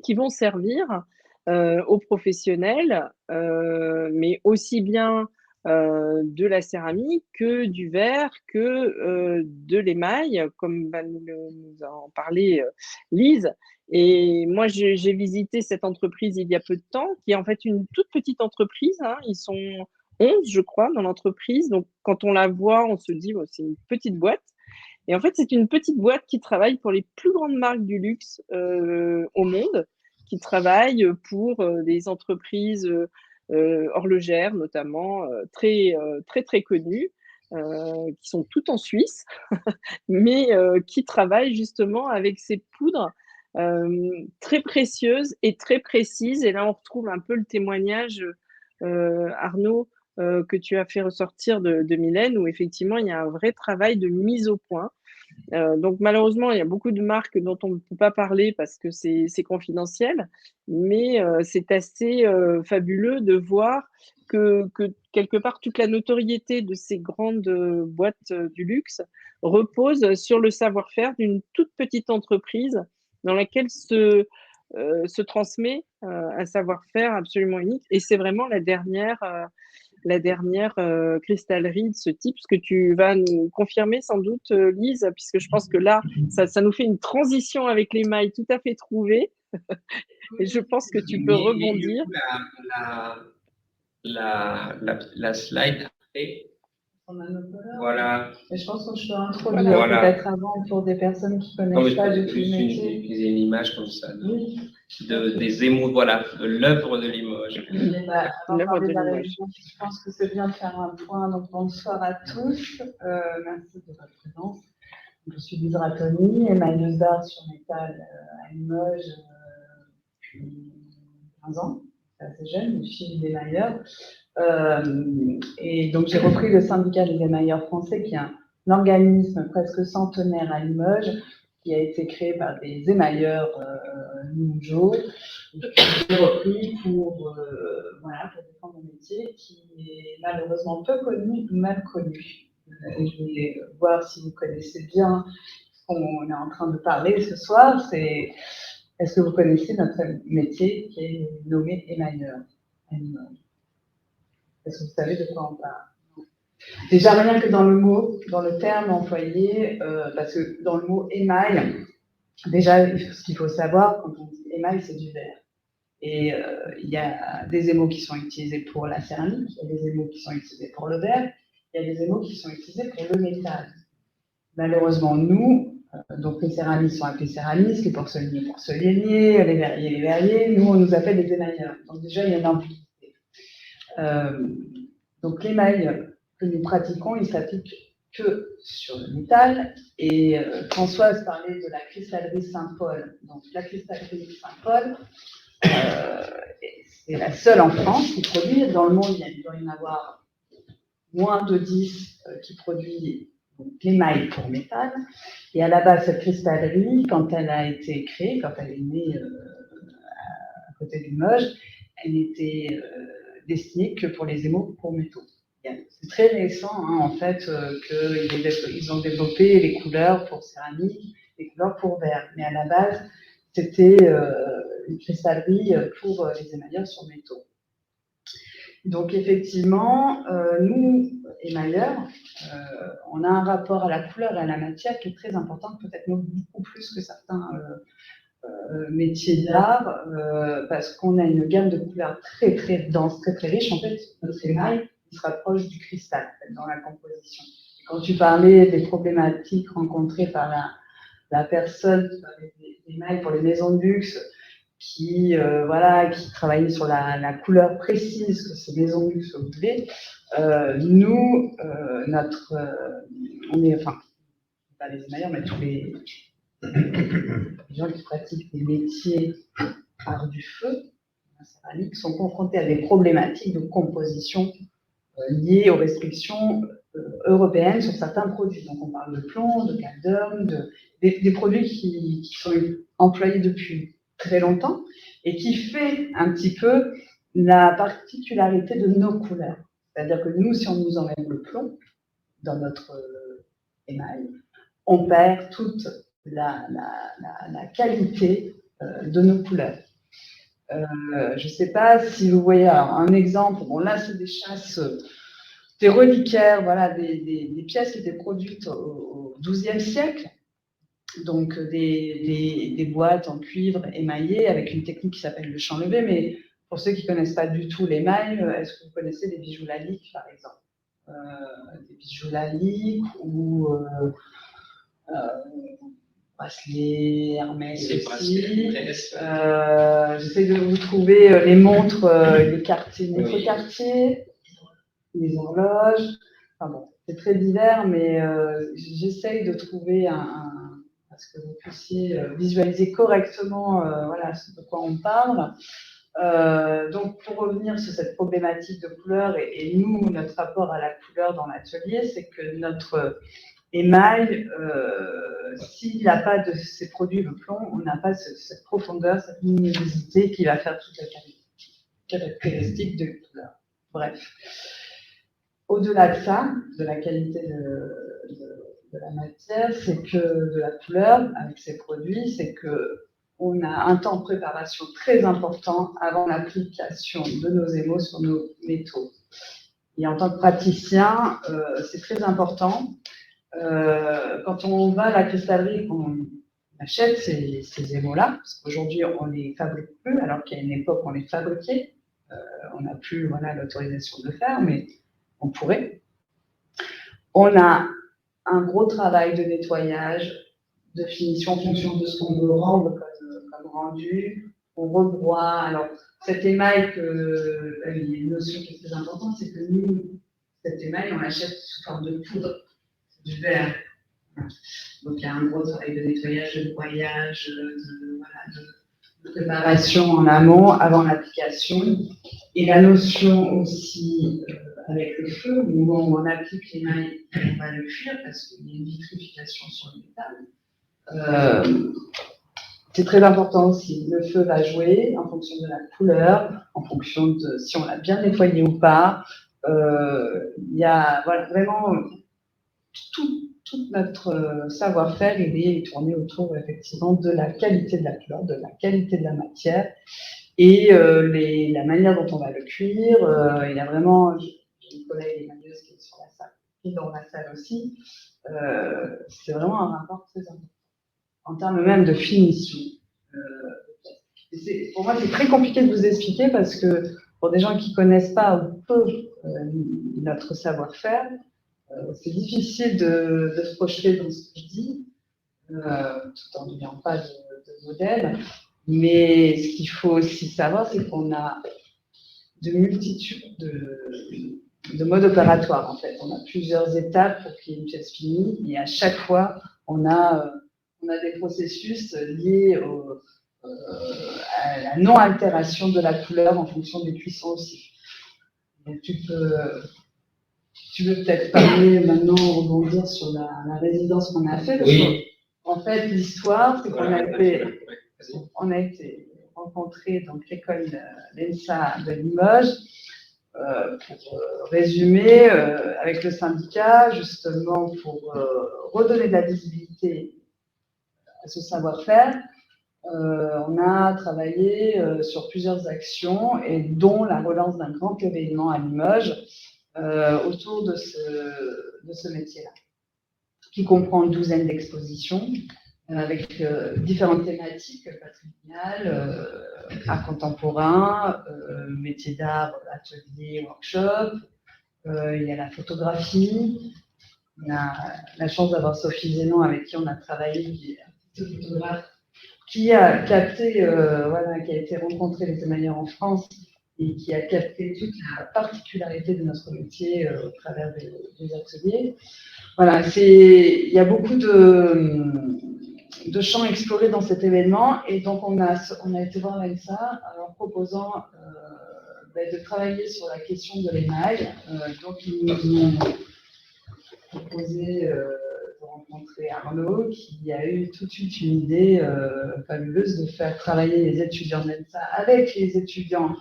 qui vont servir aux professionnels, mais aussi bien de la céramique que du verre, que de l'émail, comme va nous en parler Lise. Et moi, j'ai visité cette entreprise il y a peu de temps, qui est en fait une toute petite entreprise. Hein. Ils sont 11, je crois, dans l'entreprise. Donc, quand on la voit, on se dit, oh, c'est une petite boîte. Et en fait, c'est une petite boîte qui travaille pour les plus grandes marques du luxe au monde, qui travaille pour des entreprises horlogères, notamment, très, très, très connues, qui sont toutes en Suisse, mais qui travaillent justement avec ces poudres très précieuses et très précises. Et là, on retrouve un peu le témoignage, Arnaud, que tu as fait ressortir de Mylène, où effectivement, il y a un vrai travail de mise au point. Donc malheureusement, il y a beaucoup de marques dont on ne peut pas parler parce que c'est confidentiel, mais c'est assez fabuleux de voir que quelque part toute la notoriété de ces grandes boîtes du luxe repose sur le savoir-faire d'une toute petite entreprise dans laquelle se transmet un savoir-faire absolument unique. Et c'est vraiment la dernière cristallerie de ce type, ce que tu vas nous confirmer sans doute, Lise, puisque je pense que là, ça nous fait une transition avec les mailles tout à fait trouvée. Et je pense que tu peux rebondir. La slide après. Voilà. Et je pense que je peux introduire peut-être avant pour des personnes qui ne connaissent pas du tout le métier. Utiliser une image comme ça des émaux, voilà, de l'œuvre de Limoges. L'œuvre de Limoges. Je pense que c'est bien de faire un point. Donc bonsoir à tous. Merci de votre présence. Je suis Lise Ratoni, émailleuse d'art sur métal à Limoges depuis 15 ans. C'est assez jeune, je suis émailleur. Et donc j'ai repris le syndicat des émailleurs français, qui est un organisme presque centenaire à Limoges, qui a été créé par des émailleurs limogeaux. J'ai repris pour défendre un métier qui est malheureusement peu connu ou mal connu. Je vais voir si vous connaissez bien ce qu'on est en train de parler ce soir. Est-ce que vous connaissez notre métier qui est nommé émailleur à Limoges? Est-ce que vous savez de quoi on parle? Déjà, rien que dans le mot, dans le terme employé, parce que dans le mot émail, déjà, ce qu'il faut savoir, quand on dit émail, c'est du verre. Et il y a des émaux qui sont utilisés pour la céramique, il y a des émaux qui sont utilisés pour le verre, il y a des émaux qui sont utilisés pour le métal. Malheureusement, nous, donc les céramistes sont appelés céramistes, les porcelainiers, porcelainiers, les verriers, nous, on nous appelle les émailleurs. Donc déjà, il y a une ambiguïté. Donc l'émail que nous pratiquons, il s'applique que sur le métal. Et Françoise parlait de la cristallerie Saint-Paul. Donc la cristallerie Saint-Paul, c'est la seule en France qui produit. Dans le monde, il doit y en avoir moins de 10 qui produit l'émail pour métal. Et à la base, cette cristallerie, quand elle a été créée, quand elle est née à côté du Limoges, elle n'était destinée que pour les émaux pour métaux. C'est très récent, en fait, qu'ils ont développé les couleurs pour céramique, les couleurs pour verre. Mais à la base, c'était une cristallerie pour les émailleurs sur métaux. Donc effectivement, nous, émailleurs, on a un rapport à la couleur et à la matière qui est très important, peut-être beaucoup plus que certains métiers d'art, parce qu'on a une gamme de couleurs très très dense, très très riche. En fait, notre émail, il se rapproche du cristal en fait, dans la composition. Quand tu parlais des problématiques rencontrées par la personne qui parlait des émails pour les maisons de luxe, qui travaillait sur la couleur précise que ces maisons de luxe voudraient, nous, on est, enfin, pas les émailleurs, mais tous les gens qui pratiquent des métiers art du feu, la céramique, sont confrontés à des problématiques de composition liées aux restrictions européennes sur certains produits. Donc on parle de plomb, de cadmium, des produits qui sont employés depuis très longtemps et qui fait un petit peu la particularité de nos couleurs. C'est-à-dire que nous, si on nous enlève le plomb dans notre émail, on perd toute la qualité de nos couleurs. Je ne sais pas si vous voyez un exemple. Bon, là, c'est des chasses, des reliquaires, voilà, des pièces qui étaient produites au XIIe siècle. Donc, des boîtes en cuivre émaillées avec une technique qui s'appelle le champ levé. Mais pour ceux qui ne connaissent pas du tout l'émail, est-ce que vous connaissez des bijoux Lalique, par exemple? Des bijoux Lalique ou bracelets Hermès aussi. J'essaie de vous trouver les montres, les quartiers, les horloges. Enfin bon, c'est très divers, mais j'essaye de trouver à ce que vous puissiez visualiser correctement de quoi on parle. Donc, pour revenir sur cette problématique de couleur, et nous, notre rapport à la couleur dans l'atelier, c'est que notre émail, s'il n'a pas de ces produits, le plomb, on n'a pas cette profondeur, cette luminosité qui va faire toute la caractéristique de couleur. Bref. Au-delà de ça, de la qualité de la matière, c'est que de la couleur avec ces produits, c'est que on a un temps de préparation très important avant l'application de nos émaux sur nos métaux. Et en tant que praticien, c'est très important. Quand on va à la cristallerie, on achète ces émaux-là, parce qu'aujourd'hui on ne les fabrique plus, alors qu'à une époque on les fabriquait. On n'a plus l'autorisation de le faire, mais on pourrait. On a un gros travail de nettoyage, de finition en fonction de ce qu'on veut rendre comme rendu. On rebroie. Alors, cet émail, il y a une notion qui est très importante, c'est que nous, cet émail, on l'achète sous forme de poudre, du verre. Donc, il y a un gros travail de nettoyage, de broyage, de préparation en amont, avant l'application. Et la notion aussi avec le feu, au moment où on applique l'émail, on va le cuire parce qu'il y a une vitrification sur le métal. C'est très important aussi. Le feu va jouer en fonction de la couleur, en fonction de si on l'a bien nettoyé ou pas. Il y a vraiment tout notre savoir-faire, il est tourné autour effectivement de la qualité de la couleur, de la qualité de la matière et la manière dont on va le cuire. Il y a vraiment, j'ai une collègue Emmanuel qui est sur la salle, qui est dans la salle aussi. C'est vraiment un rapport très important en termes même de finition. Pour moi, c'est très compliqué de vous expliquer parce que pour des gens qui ne connaissent pas ou peu notre savoir-faire, c'est difficile de se projeter dans ce que je dis, tout en n'ayant pas de modèle. Mais ce qu'il faut aussi savoir, c'est qu'on a de multitudes de modes opératoires, en fait. On a plusieurs étapes pour qu'il y ait une pièce finie, et à chaque fois, on a des processus liés à la non-altération de la couleur en fonction des cuissons aussi. Donc, tu veux peut-être parler maintenant, rebondir sur la résidence qu'on a fait. Oui. En fait, l'histoire, c'est qu'on a été rencontrés dans l'école l'ENSA de Limoges pour résumer avec le syndicat, justement pour redonner de la visibilité à ce savoir-faire. On a travaillé sur plusieurs actions et dont la relance d'un grand événement à Limoges autour de ce métier-là, qui comprend une douzaine d'expositions avec différentes thématiques patrimoniales, art contemporain, métiers d'art, ateliers, workshops. Il y a la photographie. On a la chance d'avoir Sophie Zénon avec qui on a travaillé, qui est un photographe qui a capté, qui a été rencontré les émailleurs en France et qui a capté toute la particularité de notre métier au travers des ateliers. Voilà, il y a beaucoup de champs explorés dans cet événement et donc on a été voir l'ENSA en proposant de travailler sur la question de l'émail. Donc ils nous ont proposé de rencontrer Arnaud qui a eu tout de suite une idée fabuleuse de faire travailler les étudiants de l'ENSA avec les étudiants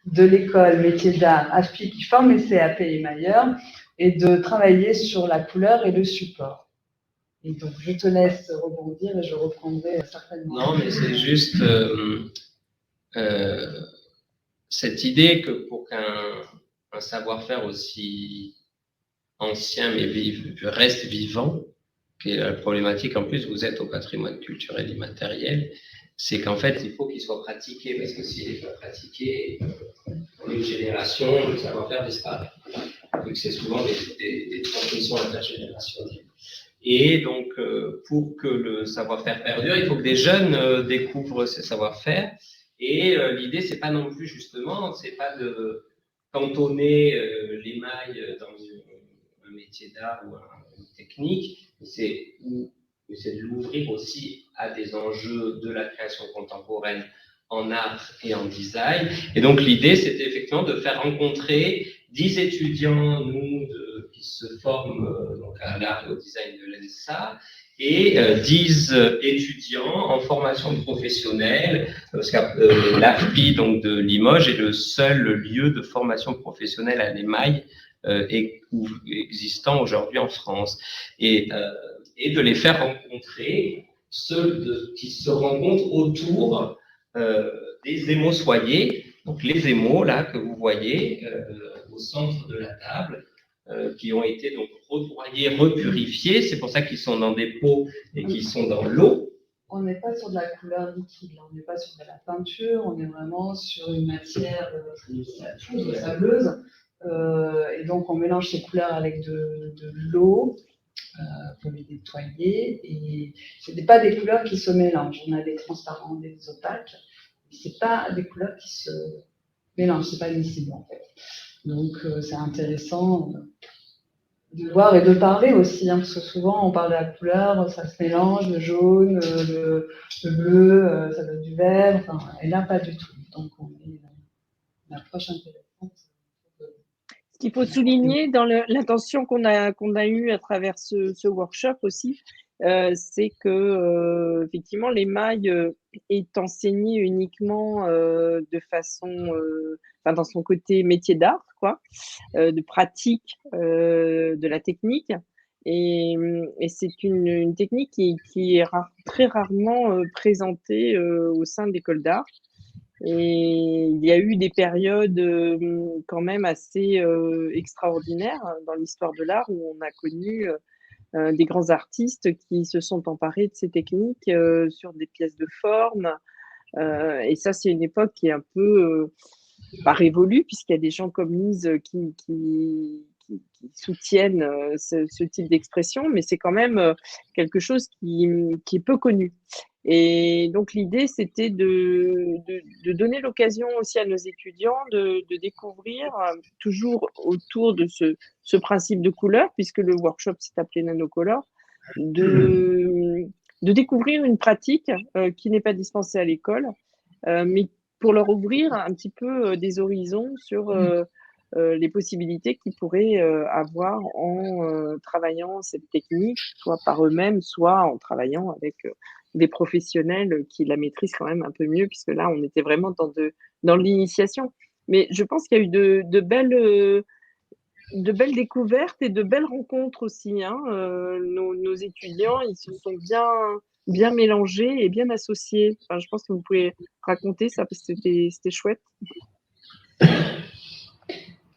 de l'école métier d'art AFPI qui forment les CAP émailleurs et de travailler sur la couleur et le support. Et donc, je te laisse rebondir et je reprendrai certainement. Non, mais c'est juste cette idée que pour qu'un savoir-faire aussi ancien mais reste vivant, qui est la problématique, en plus, vous êtes au patrimoine culturel immatériel, c'est qu'en fait, il faut qu'il soit pratiqué, parce que s'il n'est pas pratiqué, en une génération, le savoir-faire disparaît. Donc, c'est souvent des transmissions intergénérationnelles. Et donc, pour que le savoir-faire perdure, il faut que des jeunes découvrent ces savoir-faire. Et l'idée, c'est pas non plus, justement, c'est pas de cantonner l'émail dans un métier d'art ou une technique, c'est de l'ouvrir aussi à des enjeux de la création contemporaine en art et en design. Et donc, l'idée, c'était effectivement de faire rencontrer 10 étudiants, nous, qui se forment donc à l'art et au design de l'ENSA, et 10 étudiants en formation professionnelle, parce que l'AFPI donc de Limoges est le seul lieu de formation professionnelle à l'émail existant aujourd'hui en France, et de les faire rencontrer ceux qui se rencontrent autour des émossoyers, donc les émaux là que vous voyez au centre de la table, qui ont été donc rebroyés, repurifiés. C'est pour ça qu'ils sont dans des pots et qu'ils sont dans l'eau. On n'est pas sur de la couleur liquide, on n'est pas sur de la peinture, on est vraiment sur une matière sableuse. Et donc on mélange ces couleurs avec de l'eau pour les nettoyer. Et ce n'est pas des couleurs qui se mélangent. On a des transparents, des opaques. Ce n'est pas des couleurs qui se mélangent, ce n'est pas miscible en fait. Donc c'est intéressant de voir et de parler aussi, hein, parce que souvent on parle de la couleur, ça se mélange, le jaune, le bleu, ça donne du vert, enfin, et là pas du tout. Donc on est une approche intéressante. Ce qu'il faut souligner dans l'intention qu'on a eue à travers ce workshop aussi, c'est que effectivement l'émail est enseigné uniquement de façon, dans son côté métier d'art, quoi, de pratique de la technique, et c'est une technique qui est très rarement présentée au sein de l'école d'art. Et il y a eu des périodes quand même assez extraordinaires dans l'histoire de l'art où on a connu des grands artistes qui se sont emparés de ces techniques sur des pièces de forme. Et ça, c'est une époque qui est un peu pas révolue, puisqu'il y a des gens comme Lise qui soutiennent ce type d'expression, mais c'est quand même quelque chose qui est peu connu. Et donc l'idée, c'était de donner l'occasion aussi à nos étudiants de découvrir, toujours autour de ce principe de couleur, puisque le workshop s'est appelé Nanocolor, de découvrir une pratique qui n'est pas dispensée à l'école, mais pour leur ouvrir un petit peu des horizons sur les possibilités qu'ils pourraient avoir en travaillant cette technique, soit par eux-mêmes, soit en travaillant avec des professionnels qui la maîtrisent quand même un peu mieux, puisque là, on était vraiment dans l'initiation. Mais je pense qu'il y a eu de belles découvertes et de belles rencontres aussi, hein. Nos étudiants, ils se sont bien mélangés et bien associés. Enfin, je pense que vous pouvez raconter ça, parce que c'était chouette.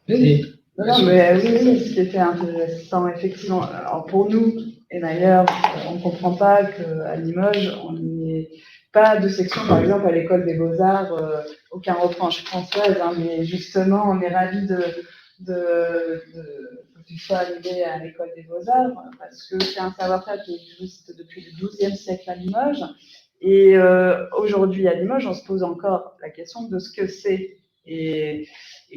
Oui, ce qui était intéressant, effectivement. Alors pour nous, et d'ailleurs, on ne comprend pas qu'à Limoges, on n'est pas de section, par exemple, à l'école des Beaux-Arts, aucun reproche française, hein, mais justement, on est ravis que tu sois arrivé à l'école des Beaux-Arts, parce que c'est un savoir-faire qui existe depuis le XIIe siècle à Limoges. Et aujourd'hui, à Limoges, on se pose encore la question de ce que c'est. Et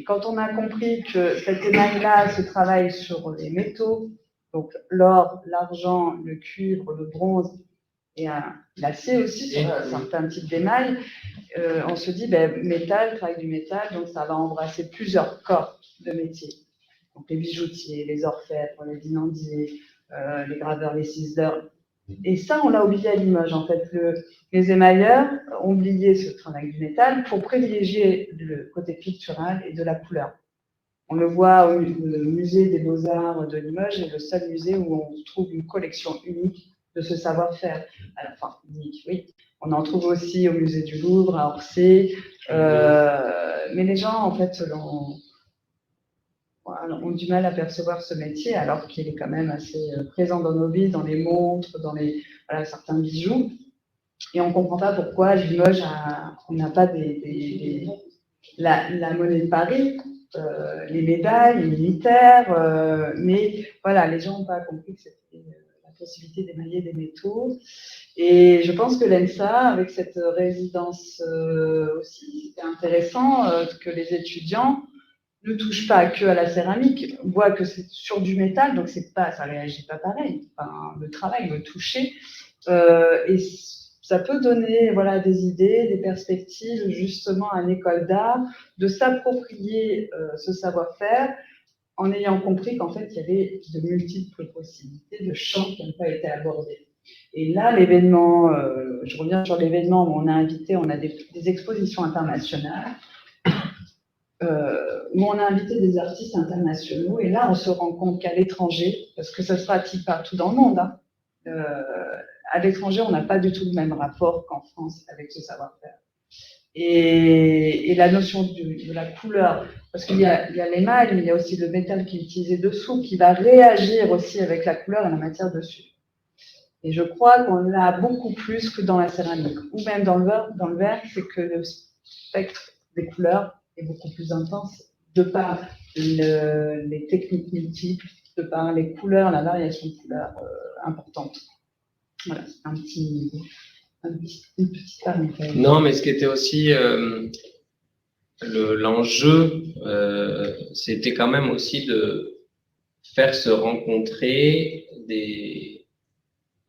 quand on a compris que cet émail-là se travaille sur les métaux, donc l'or, l'argent, le cuivre, le bronze et l'acier aussi, sur certains types d'émail, on se dit, métal, travail du métal, donc ça va embrasser plusieurs corps de métiers. Donc les bijoutiers, les orfèvres, les dinandiers, les graveurs, les ciseleurs. Et ça, on l'a oublié à Limoges. En fait, les émailleurs ont oublié ce travail du métal pour privilégier le côté pictural et de la couleur. On le voit au musée des Beaux-Arts de Limoges, c'est le seul musée où on trouve une collection unique de ce savoir-faire. Enfin, unique, oui. On en trouve aussi au musée du Louvre, à Orsay. Mais les gens, en fait, ont du mal à percevoir ce métier, alors qu'il est quand même assez présent dans nos vies, dans les montres, dans certains bijoux. Et on ne comprend pas pourquoi à Limoges, on n'a pas la monnaie de Paris, les médailles, les militaires, mais voilà, les gens n'ont pas compris que c'était la possibilité d'émailler des métaux. Et je pense que l'ENSA, avec cette résidence aussi, c'est intéressant que les étudiants ne touche pas que à la céramique, on voit que c'est sur du métal, donc ça ne réagit pas pareil. Enfin, le travail, le toucher, et ça peut donner des idées, des perspectives justement à l'école d'art, de s'approprier ce savoir-faire en ayant compris qu'en fait, il y avait de multiples possibilités de champs qui n'ont pas été abordés. Et là, l'événement, je reviens sur l'événement où on a des expositions internationales, où on a invité des artistes internationaux, et là, on se rend compte qu'à l'étranger, parce que ça se pratique partout dans le monde, hein, à l'étranger, on n'a pas du tout le même rapport qu'en France avec ce savoir-faire. Et la notion de la couleur, parce qu'il y a l'émail, mais il y a aussi le métal qui est utilisé dessous, qui va réagir aussi avec la couleur et la matière dessus. Et je crois qu'on l'a beaucoup plus que dans la céramique, ou même dans le verre, c'est que le spectre des couleurs est beaucoup plus intense, de par les techniques multiples, de par les couleurs, la variation de couleurs importante. Voilà, une petite parenthèse. Non, mais ce qui était aussi l'enjeu, c'était quand même aussi de faire se rencontrer des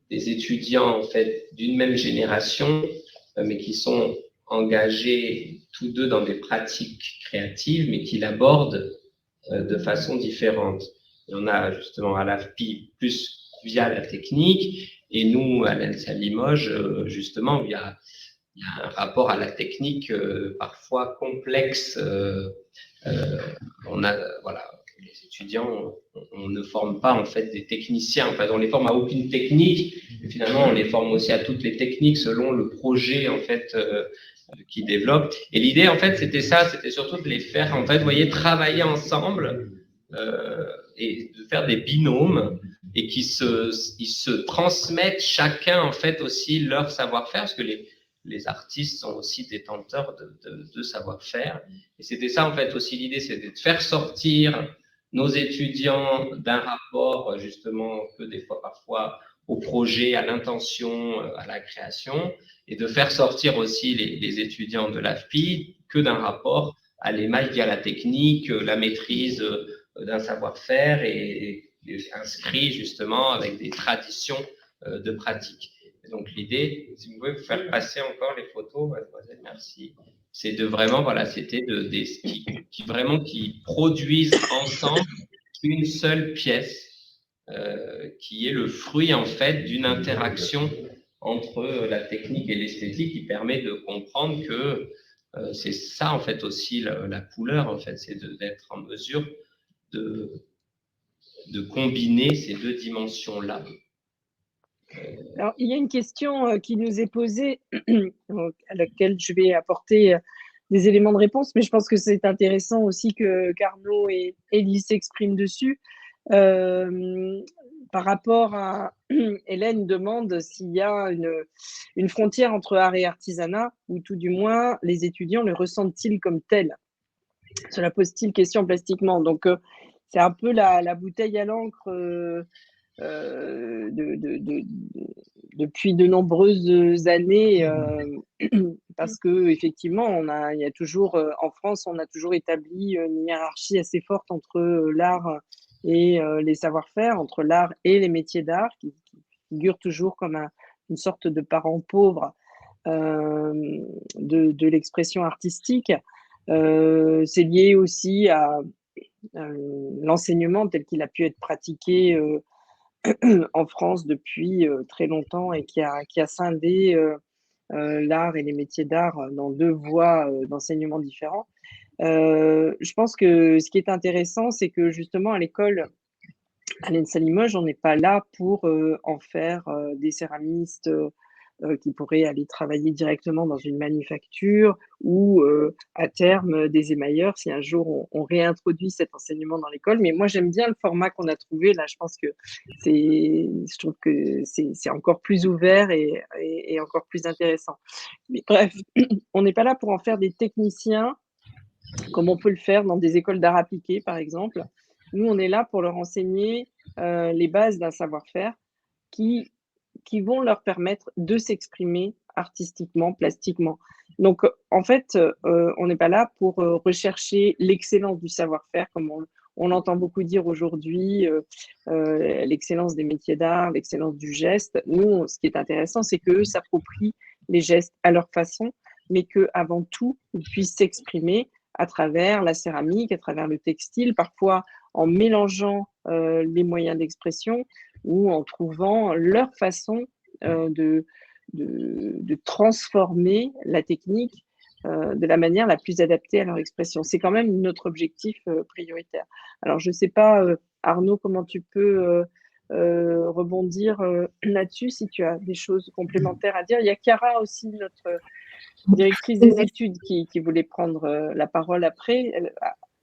étudiants en fait d'une même génération, mais qui sont engagés tous deux dans des pratiques créatives, mais qui l'abordent de façon différente. Et on a justement à l'AFPI plus via la technique, et nous à l'ENSA Limoges justement il y a un rapport à la technique parfois complexe. Voilà, les étudiants, on ne forme pas en fait des techniciens, en fait, on les forme à aucune technique, et finalement on les forme aussi à toutes les techniques selon le projet en fait qu'ils développent. Et l'idée en fait c'était ça, c'était surtout de les faire en fait, vous voyez, travailler ensemble et de faire des binômes et ils se transmettent chacun en fait aussi leur savoir-faire, parce que les artistes sont aussi détenteurs de savoir-faire. Et c'était ça, en fait, aussi l'idée, c'était de faire sortir nos étudiants d'un rapport, justement, que des fois, parfois, au projet, à l'intention, à la création, et de faire sortir aussi les étudiants de l'AFPI que d'un rapport à l'émail via la technique, la maîtrise d'un savoir-faire et inscrit, justement, avec des traditions de pratique. Et donc l'idée, si vous pouvez vous faire passer encore les photos, mademoiselle, merci. C'est de vraiment, voilà, c'était qui produisent ensemble une seule pièce qui est le fruit en fait d'une interaction entre la technique et l'esthétique qui permet de comprendre que c'est ça en fait aussi la couleur en fait, c'est d'être en mesure de combiner ces deux dimensions-là. Alors, il y a une question qui nous est posée, à laquelle je vais apporter des éléments de réponse, mais je pense que c'est intéressant aussi que Carnot et Élise s'expriment dessus. Par rapport à Hélène demande s'il y a une frontière entre art et artisanat, ou tout du moins les étudiants le ressentent-ils comme tel? Cela pose-t-il question plastiquement? Donc, c'est un peu la bouteille à l'encre depuis de nombreuses années, parce que effectivement, il y a toujours en France, on a toujours établi une hiérarchie assez forte entre l'art et les savoir-faire, entre l'art et les métiers d'art, qui figurent toujours comme une sorte de parent pauvre de l'expression artistique. C'est lié aussi à l'enseignement tel qu'il a pu être pratiqué en France depuis très longtemps et qui a scindé l'art et les métiers d'art dans deux voies d'enseignement différents. Je pense que ce qui est intéressant, c'est que justement à l'école, à l'ENSA Limoges, on n'est pas là pour en faire des céramistes qui pourraient aller travailler directement dans une manufacture ou à terme des émailleurs si un jour on réintroduit cet enseignement dans l'école. Mais moi, j'aime bien le format qu'on a trouvé. Là, je trouve que c'est encore plus ouvert et encore plus intéressant. Mais bref, on n'est pas là pour en faire des techniciens comme on peut le faire dans des écoles d'art appliqué, par exemple. Nous, on est là pour leur enseigner les bases d'un savoir-faire qui vont leur permettre de s'exprimer artistiquement, plastiquement. Donc, en fait, on n'est pas là pour rechercher l'excellence du savoir-faire, comme on l'entend beaucoup dire aujourd'hui, l'excellence des métiers d'art, l'excellence du geste. Nous, ce qui est intéressant, c'est qu'eux s'approprient les gestes à leur façon, mais qu'avant tout, ils puissent s'exprimer à travers la céramique, à travers le textile, parfois en mélangeant les moyens d'expression ou en trouvant leur façon de transformer la technique de la manière la plus adaptée à leur expression. C'est quand même notre objectif prioritaire. Alors, je ne sais pas, Arnaud, comment tu peux rebondir là-dessus, si tu as des choses complémentaires à dire. Il y a Chiara aussi, notre directrice des études, qui voulait prendre la parole après.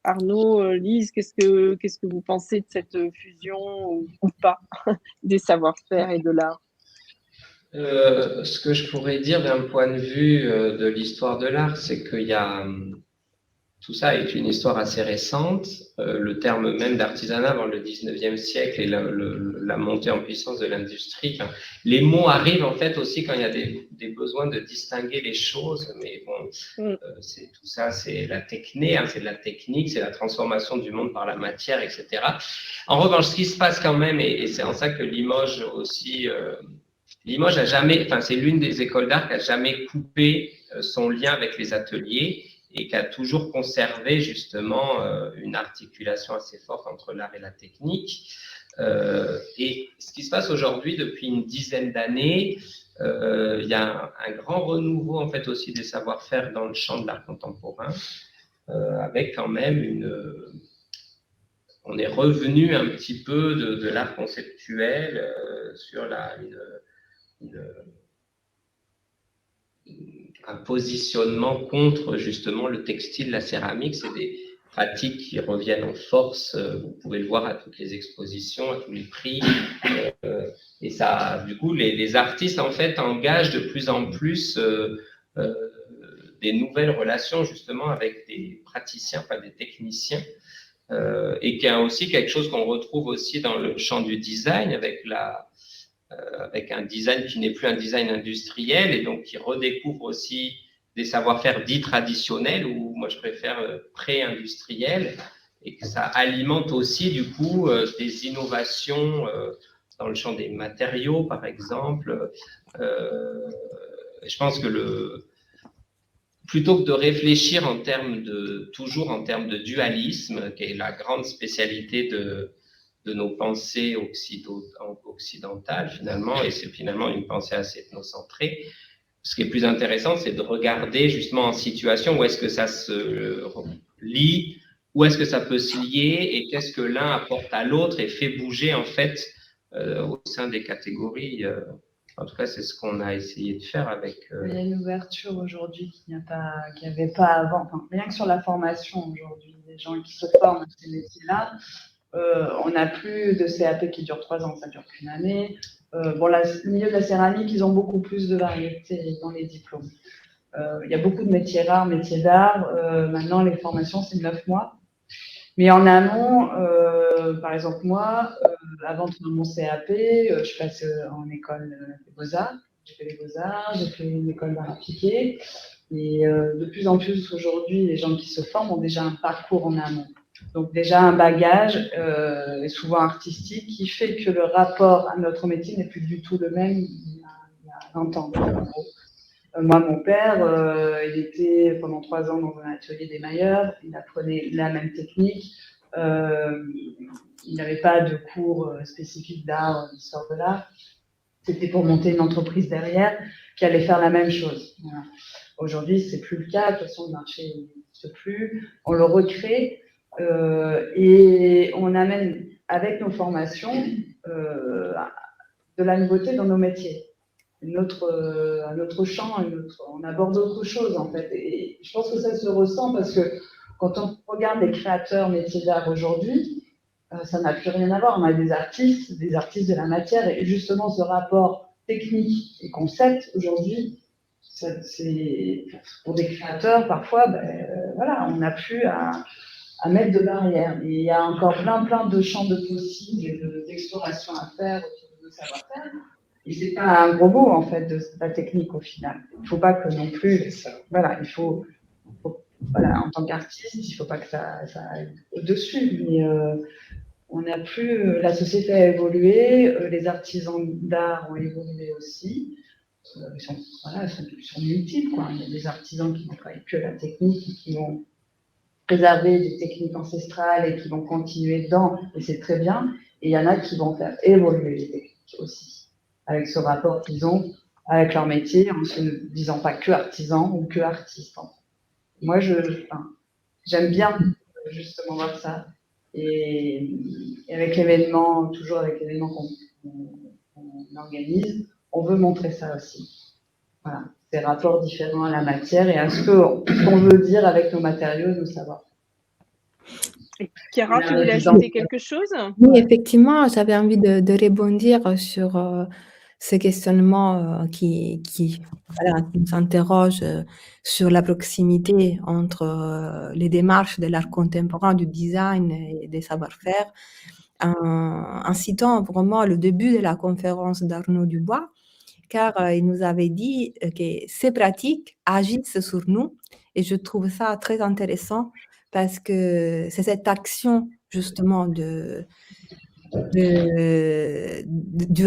Arnaud, Lise, qu'est-ce que vous pensez de cette fusion ou pas des savoir-faire et de l'art? Ce que je pourrais dire d'un point de vue de l'histoire de l'art, c'est qu'il y a tout ça est une histoire assez récente. Le terme même d'artisanat dans le 19e siècle et la montée en puissance de l'industrie. Enfin, les mots arrivent en fait aussi quand il y a des besoins de distinguer les choses. Mais bon, c'est tout ça, c'est la techné, hein, c'est de la technique, c'est la transformation du monde par la matière, etc. En revanche, ce qui se passe quand même, et c'est en ça que Limoges aussi, Limoges a jamais, enfin c'est l'une des écoles d'art qui a jamais coupé son lien avec les ateliers et qui a toujours conservé justement une articulation assez forte entre l'art et la technique. Et ce qui se passe aujourd'hui, depuis une dizaine d'années, il y a un grand renouveau en fait aussi des savoir-faire dans le champ de l'art contemporain, avec quand même on est revenu un petit peu de l'art conceptuel sur un positionnement contre justement le textile, la céramique. C'est des pratiques qui reviennent en force. Vous pouvez le voir à toutes les expositions, à tous les prix. Et ça, du coup, les artistes en fait engagent de plus en plus des nouvelles relations justement avec des praticiens, pas des techniciens. Et qui a aussi quelque chose qu'on retrouve aussi dans le champ du design avec un design qui n'est plus un design industriel et donc qui redécouvre aussi des savoir-faire dits traditionnels ou moi je préfère pré-industriels et que ça alimente aussi du coup des innovations dans le champ des matériaux par exemple. Je pense que plutôt que de réfléchir toujours en termes de dualisme, qui est la grande spécialité de nos pensées occidentales finalement, et c'est finalement une pensée assez ethnocentrée. Ce qui est plus intéressant, c'est de regarder justement en situation où est-ce que ça se lie, où est-ce que ça peut se lier, et qu'est-ce que l'un apporte à l'autre et fait bouger en fait au sein des catégories. En tout cas, c'est ce qu'on a essayé de faire avec. Il y a une ouverture aujourd'hui qu'il n'y avait pas avant. Enfin, rien que sur la formation aujourd'hui, des gens qui se forment à ces métiers-là. On n'a plus de CAP qui dure 3 ans, ça dure qu'une année. Le milieu de la céramique, ils ont beaucoup plus de variété dans les diplômes. Il y a beaucoup de métiers rares, métiers d'art. Maintenant, les formations, c'est 9 mois. Mais en amont, par exemple, moi, avant de faire mon CAP, je passe en école des Beaux-Arts. J'ai fait les Beaux-Arts, j'ai fait une école d'art appliqué. Et de plus en plus, aujourd'hui, les gens qui se forment ont déjà un parcours en amont. Donc déjà un bagage, souvent artistique, qui fait que le rapport à notre métier n'est plus du tout le même il y a 20 ans. Moi, mon père, il était pendant 3 ans dans un atelier d'émailleur, il apprenait la même technique, il n'avait pas de cours spécifiques d'art, d'histoire de l'art. C'était pour monter une entreprise derrière qui allait faire la même chose. Voilà. Aujourd'hui, c'est plus le cas. De toute façon, le marché n'existe plus. On le recrée et on amène avec nos formations de la nouveauté dans nos métiers. Un autre champ, on aborde autre chose en fait. Et je pense que ça se ressent parce que quand on regarde les créateurs métiers d'art aujourd'hui, ça n'a plus rien à voir. On a des artistes de la matière, et justement ce rapport technique et concept aujourd'hui, c'est pour des créateurs parfois, voilà, on n'a plus à mettre de barrières. Et il y a encore plein de champs de possibles et d'exploration à faire autour de nos savoir-faire. Et c'est pas un gros mot en fait de la technique au final. Il ne faut pas que non plus. Voilà, il faut voilà, en tant qu'artiste, il ne faut pas que ça aille au-dessus. Mais on n'a plus. La société a évolué, les artisans d'art ont évolué aussi. Ils sont multiples, quoi. Il y a des artisans qui ne travaillent que la technique et qui vont préserver des techniques ancestrales et qui vont continuer dedans, et c'est très bien. Et il y en a qui vont faire évoluer les techniques aussi, avec ce rapport qu'ils ont avec leur métier, en se disant pas que artisan ou que artiste. Moi, j'aime bien justement voir ça. Et avec l'événement, toujours avec l'événement qu'on organise, on veut montrer ça aussi. Voilà, ces rapports différents à la matière et à ce qu'on veut dire avec nos matériaux, nos savoirs. Chiara, tu voulais ajouter quelque chose? Oui, effectivement, j'avais envie de rebondir sur ce questionnement qui voilà, qui nous interroge sur la proximité entre les démarches de l'art contemporain, du design et des savoir-faire, en citant vraiment le début de la conférence d'Arnaud Dubois, car il nous avait dit que ces pratiques agissent sur nous, et je trouve ça très intéressant parce que c'est cette action justement du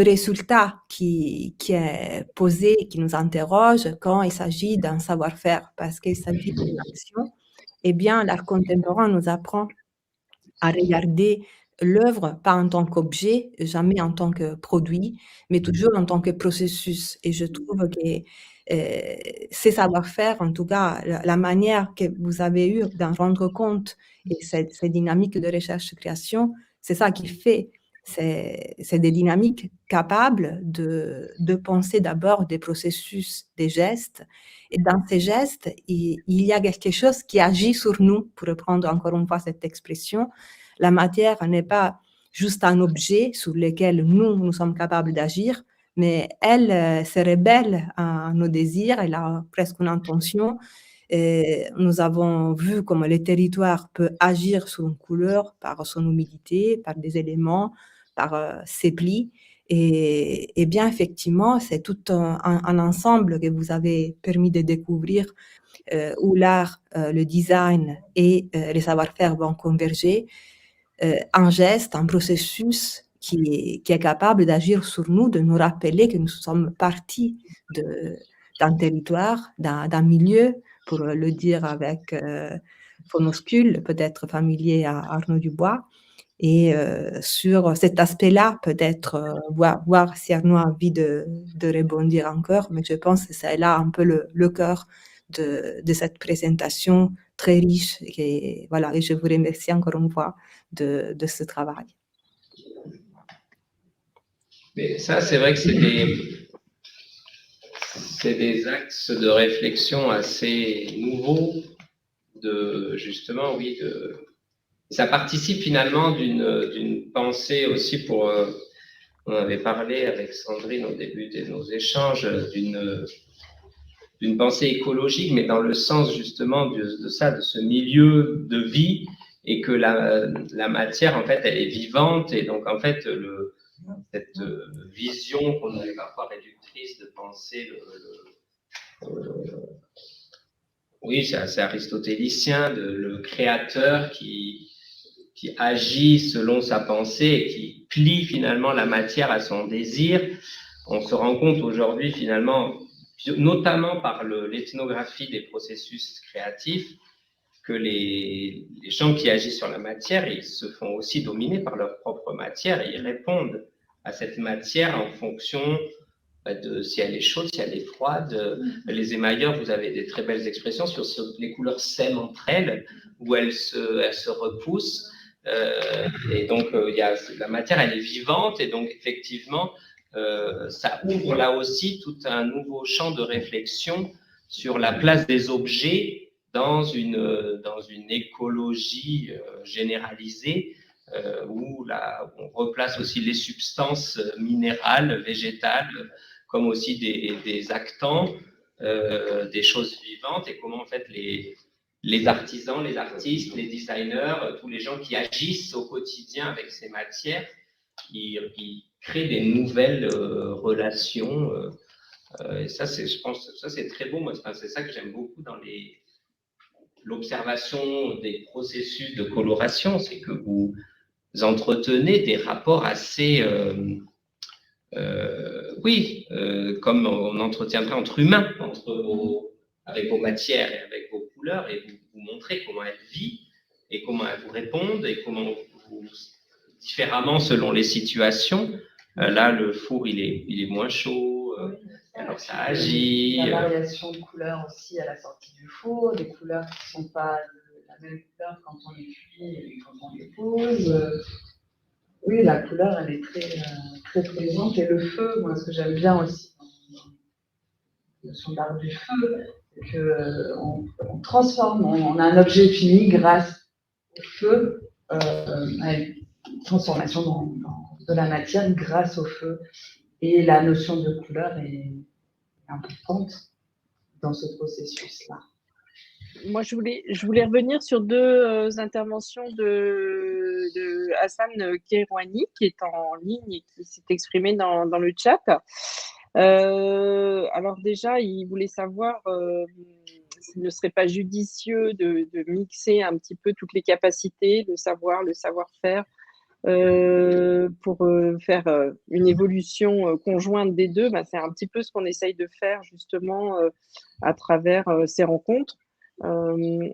résultat qui est posé, qui nous interroge quand il s'agit d'un savoir-faire, parce qu'il s'agit d'une action. Eh bien, l'art contemporain nous apprend à regarder l'œuvre pas en tant qu'objet, jamais en tant que produit, mais toujours en tant que processus. Et je trouve que ces savoir-faire, en tout cas, la manière que vous avez eue d'en rendre compte et cette dynamique de recherche-création, c'est ça qui fait. C'est des dynamiques capables de penser d'abord des processus, des gestes. Et dans ces gestes, il y a quelque chose qui agit sur nous, pour reprendre encore une fois cette expression. La matière n'est pas juste un objet sur lequel nous sommes capables d'agir, mais elle se rebelle à nos désirs, elle a presque une intention. Et nous avons vu comment le territoire peut agir sur une couleur par son humidité, par des éléments, par ses plis. Et bien, effectivement, c'est tout un ensemble que vous avez permis de découvrir où l'art, le design et les savoir-faire vont converger. Un geste, un processus qui est capable d'agir sur nous, de nous rappeler que nous sommes partis d'un territoire, d'un milieu, pour le dire avec Phonoscule, peut-être familier à Arnaud Dubois. Et sur cet aspect-là, peut-être voir si Arnaud a envie de rebondir encore, mais je pense que c'est là un peu le cœur de cette présentation très riche. Et voilà, et je vous remercie encore une fois de ce travail. Mais ça, c'est vrai que c'est des axes de réflexion assez nouveaux, justement, oui, ça participe finalement d'une pensée aussi on avait parlé avec Sandrine au début de nos échanges, d'une pensée écologique, mais dans le sens justement de ce milieu de vie, et que la matière, en fait, elle est vivante, et donc, en fait, cette vision qu'on avait parfois réductrice de penser oui, c'est assez aristotélicien, le créateur qui agit selon sa pensée et qui plie finalement la matière à son désir. On se rend compte aujourd'hui finalement, notamment par l'ethnographie des processus créatifs, que les gens qui agissent sur la matière, ils se font aussi dominer par leur propre matière, et ils répondent à cette matière en fonction de si elle est chaude, si elle est froide. Les émailleurs, vous avez des très belles expressions sur les couleurs s'aiment entre elles, où elles se repoussent. Et donc, la matière, elle est vivante, et donc, effectivement, ça ouvre là aussi tout un nouveau champ de réflexion sur la place des objets dans une écologie généralisée, où on replace aussi les substances minérales, végétales, comme aussi des actants, des choses vivantes, et comment en fait les artisans, les artistes, les designers, tous les gens qui agissent au quotidien avec ces matières, ils créent des nouvelles relations. Et ça, je pense, ça c'est très beau. Moi, c'est ça que j'aime beaucoup dans l'observation des processus de coloration, c'est que vous entretenez des rapports assez, comme on entretiendrait entre humains, avec vos matières et avec vos couleurs, et vous montrez comment elle vit, et comment elles vous répondent et comment vous, différemment selon les situations. Là, le four, il est moins chaud, alors ça agit. La variation de couleurs aussi à la sortie du four, des couleurs qui ne sont pas la même couleur quand on les cuit et quand on les pose. Oui, la couleur, elle est très présente. Et le feu, moi, ce que j'aime bien aussi dans la notion d'art du feu, c'est qu'on transforme, on a un objet fini grâce au feu, avec une transformation de la matière grâce au feu. Et la notion de couleur est importante dans ce processus-là. Moi, je voulais revenir sur deux interventions de Hassan Kerouani, qui est en ligne et qui s'est exprimé dans le chat. Alors déjà, il voulait savoir s'il ne serait pas judicieux de mixer un petit peu toutes les capacités, le savoir-faire, pour faire une évolution conjointe des deux. C'est un petit peu ce qu'on essaye de faire justement à travers ces rencontres.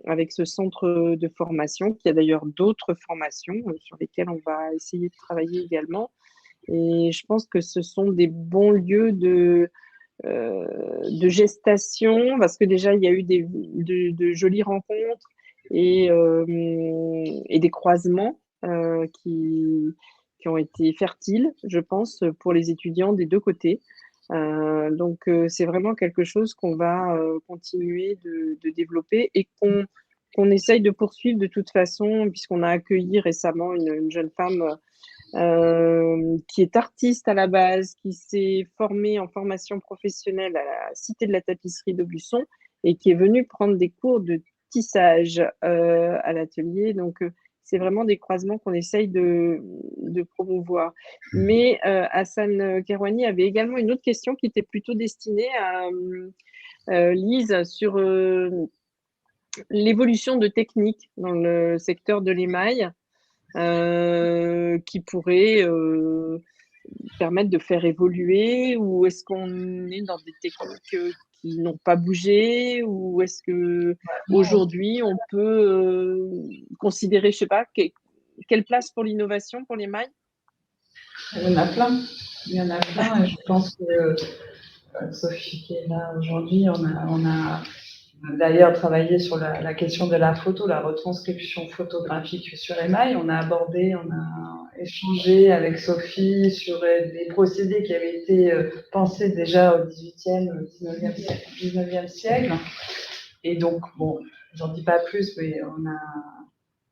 Avec ce centre de formation, qui a d'ailleurs d'autres formations sur lesquelles on va essayer de travailler également. Et je pense que ce sont des bons lieux de gestation, parce que déjà, il y a eu de jolies rencontres et des croisements qui ont été fertiles, je pense, pour les étudiants des deux côtés. Donc, c'est vraiment quelque chose qu'on va continuer de développer et qu'on essaye de poursuivre de toute façon, puisqu'on a accueilli récemment une jeune femme qui est artiste à la base, qui s'est formée en formation professionnelle à la Cité de la Tapisserie d'Aubusson et qui est venue prendre des cours de tissage à l'atelier. Donc, c'est vraiment des croisements qu'on essaye de promouvoir. Mais Hassan Kerouani avait également une autre question qui était plutôt destinée à Lise sur l'évolution de techniques dans le secteur de l'émail qui pourrait permettre de faire évoluer, ou est-ce qu'on est dans des techniques qui n'ont pas bougé, ou est-ce que aujourd'hui on peut considérer, je sais pas, quelle place pour l'innovation pour l'émail? Il y en a plein. Il y en a plein, et je pense que Sophie qui est là aujourd'hui, on a d'ailleurs travaillé sur la question de la photo, la retranscription photographique sur émail. On a échangé avec Sophie sur des procédés qui avaient été pensés déjà au XVIIIe, 19e siècle. Et donc, bon, j'en dis pas plus, mais on a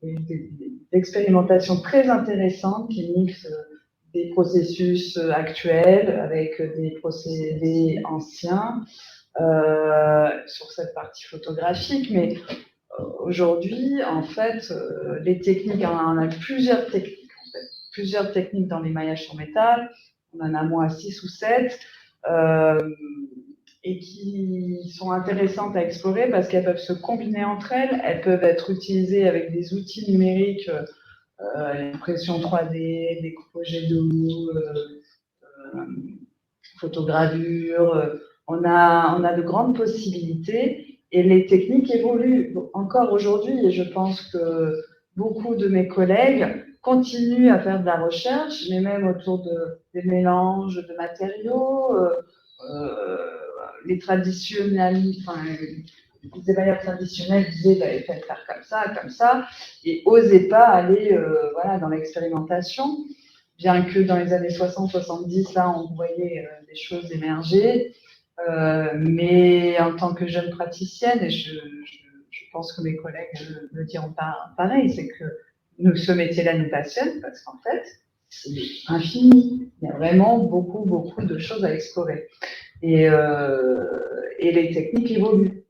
eu des expérimentations très intéressantes qui mixent des processus actuels avec des procédés anciens sur cette partie photographique. Mais aujourd'hui, en fait, les techniques, on a plusieurs techniques, en fait, plusieurs techniques dans l'émaillage sur métal. On en a moins 6 ou 7. Et qui sont intéressantes à explorer parce qu'elles peuvent se combiner entre elles, elles peuvent être utilisées avec des outils numériques, l'impression 3D, découpage jet d'eau, photogravure, on a de grandes possibilités et les techniques évoluent encore aujourd'hui, et je pense que beaucoup de mes collègues continuent à faire de la recherche, mais même autour des mélanges de matériaux, les traditionnels, les émailleurs traditionnels disaient faites faire comme ça, et n'osaient pas aller dans l'expérimentation, bien que dans les années 60-70, là, on voyait des choses émerger. Mais en tant que jeune praticienne, et je pense que mes collègues me diront pareil, c'est que ce métier-là nous passionne parce qu'en fait, c'est infini. Il y a vraiment beaucoup, beaucoup de choses à explorer. Et les techniques évoluent.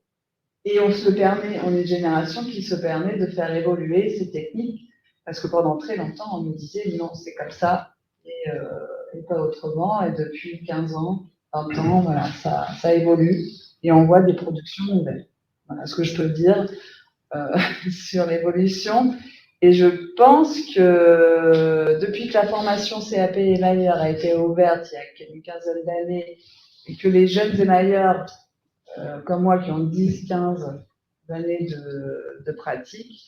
Et on est une génération qui se permet de faire évoluer ces techniques, parce que pendant très longtemps, on nous disait non, c'est comme ça, et pas autrement. Et depuis 15 ans, 20 ans, voilà, ça évolue, et on voit des productions nouvelles. Voilà ce que je peux dire sur l'évolution. Et je pense que depuis que la formation CAP émailleur a été ouverte il y a une quinzaine d'années, et que les jeunes émailleurs, comme moi, qui ont 10-15 années de pratique,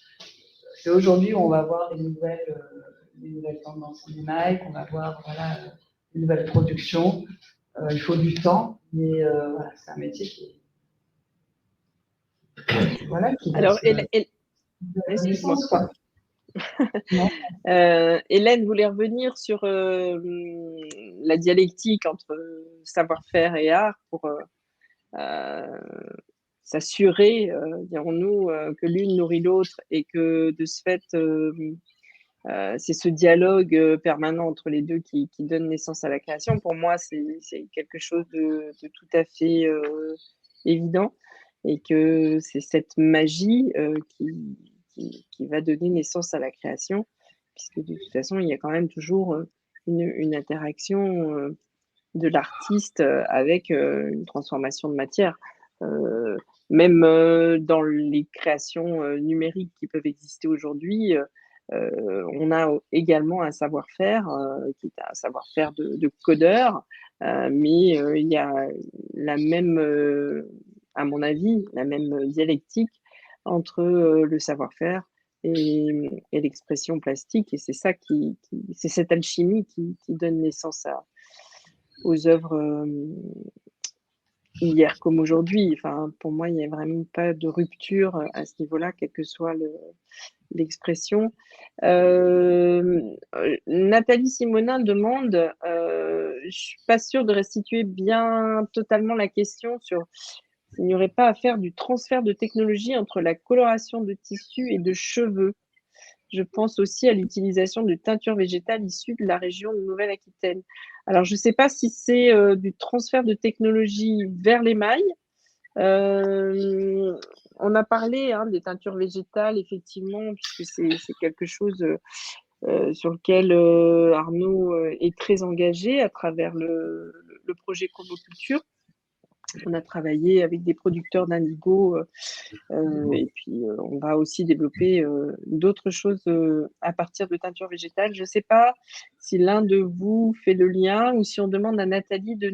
C'est aujourd'hui où on va voir les nouvelles tendances en émail, qu'on va voir une nouvelle production. Il faut du temps, mais voilà, c'est un métier qui Alors, de excuse-moi. naissance, quoi. Non. Hélène voulait revenir sur la dialectique entre savoir-faire et art pour s'assurer, dirons-nous, que l'une nourrit l'autre et que de ce fait, c'est ce dialogue permanent entre les deux qui donne naissance à la création. Pour moi, c'est quelque chose de tout à fait évident et que c'est cette magie qui va donner naissance à la création, puisque de toute façon, il y a quand même toujours une interaction de l'artiste avec une transformation de matière. Même dans les créations numériques qui peuvent exister aujourd'hui, on a également un savoir-faire qui est un savoir-faire de codeur, mais il y a la même, à mon avis, la même dialectique entre le savoir-faire et l'expression plastique, et c'est ça c'est cette alchimie qui donne naissance aux œuvres hier comme aujourd'hui. Enfin, pour moi, il n'y a vraiment pas de rupture à ce niveau-là, quelle que soit l'expression. Nathalie Simonin demande, je ne suis pas sûre de restituer bien totalement la question sur s'il n'y aurait pas à faire du transfert de technologie entre la coloration de tissus et de cheveux. Je pense aussi à l'utilisation de teintures végétales issues de la région de Nouvelle-Aquitaine. Alors, je ne sais pas si c'est du transfert de technologie vers l'émail. On a parlé des teintures végétales, effectivement, puisque c'est quelque chose sur lequel Arnaud est très engagé à travers le projet Chromoculture. On a travaillé avec des producteurs d'indigo et puis on va aussi développer d'autres choses à partir de teintures végétales. Je ne sais pas si l'un de vous fait le lien ou si on demande à Nathalie de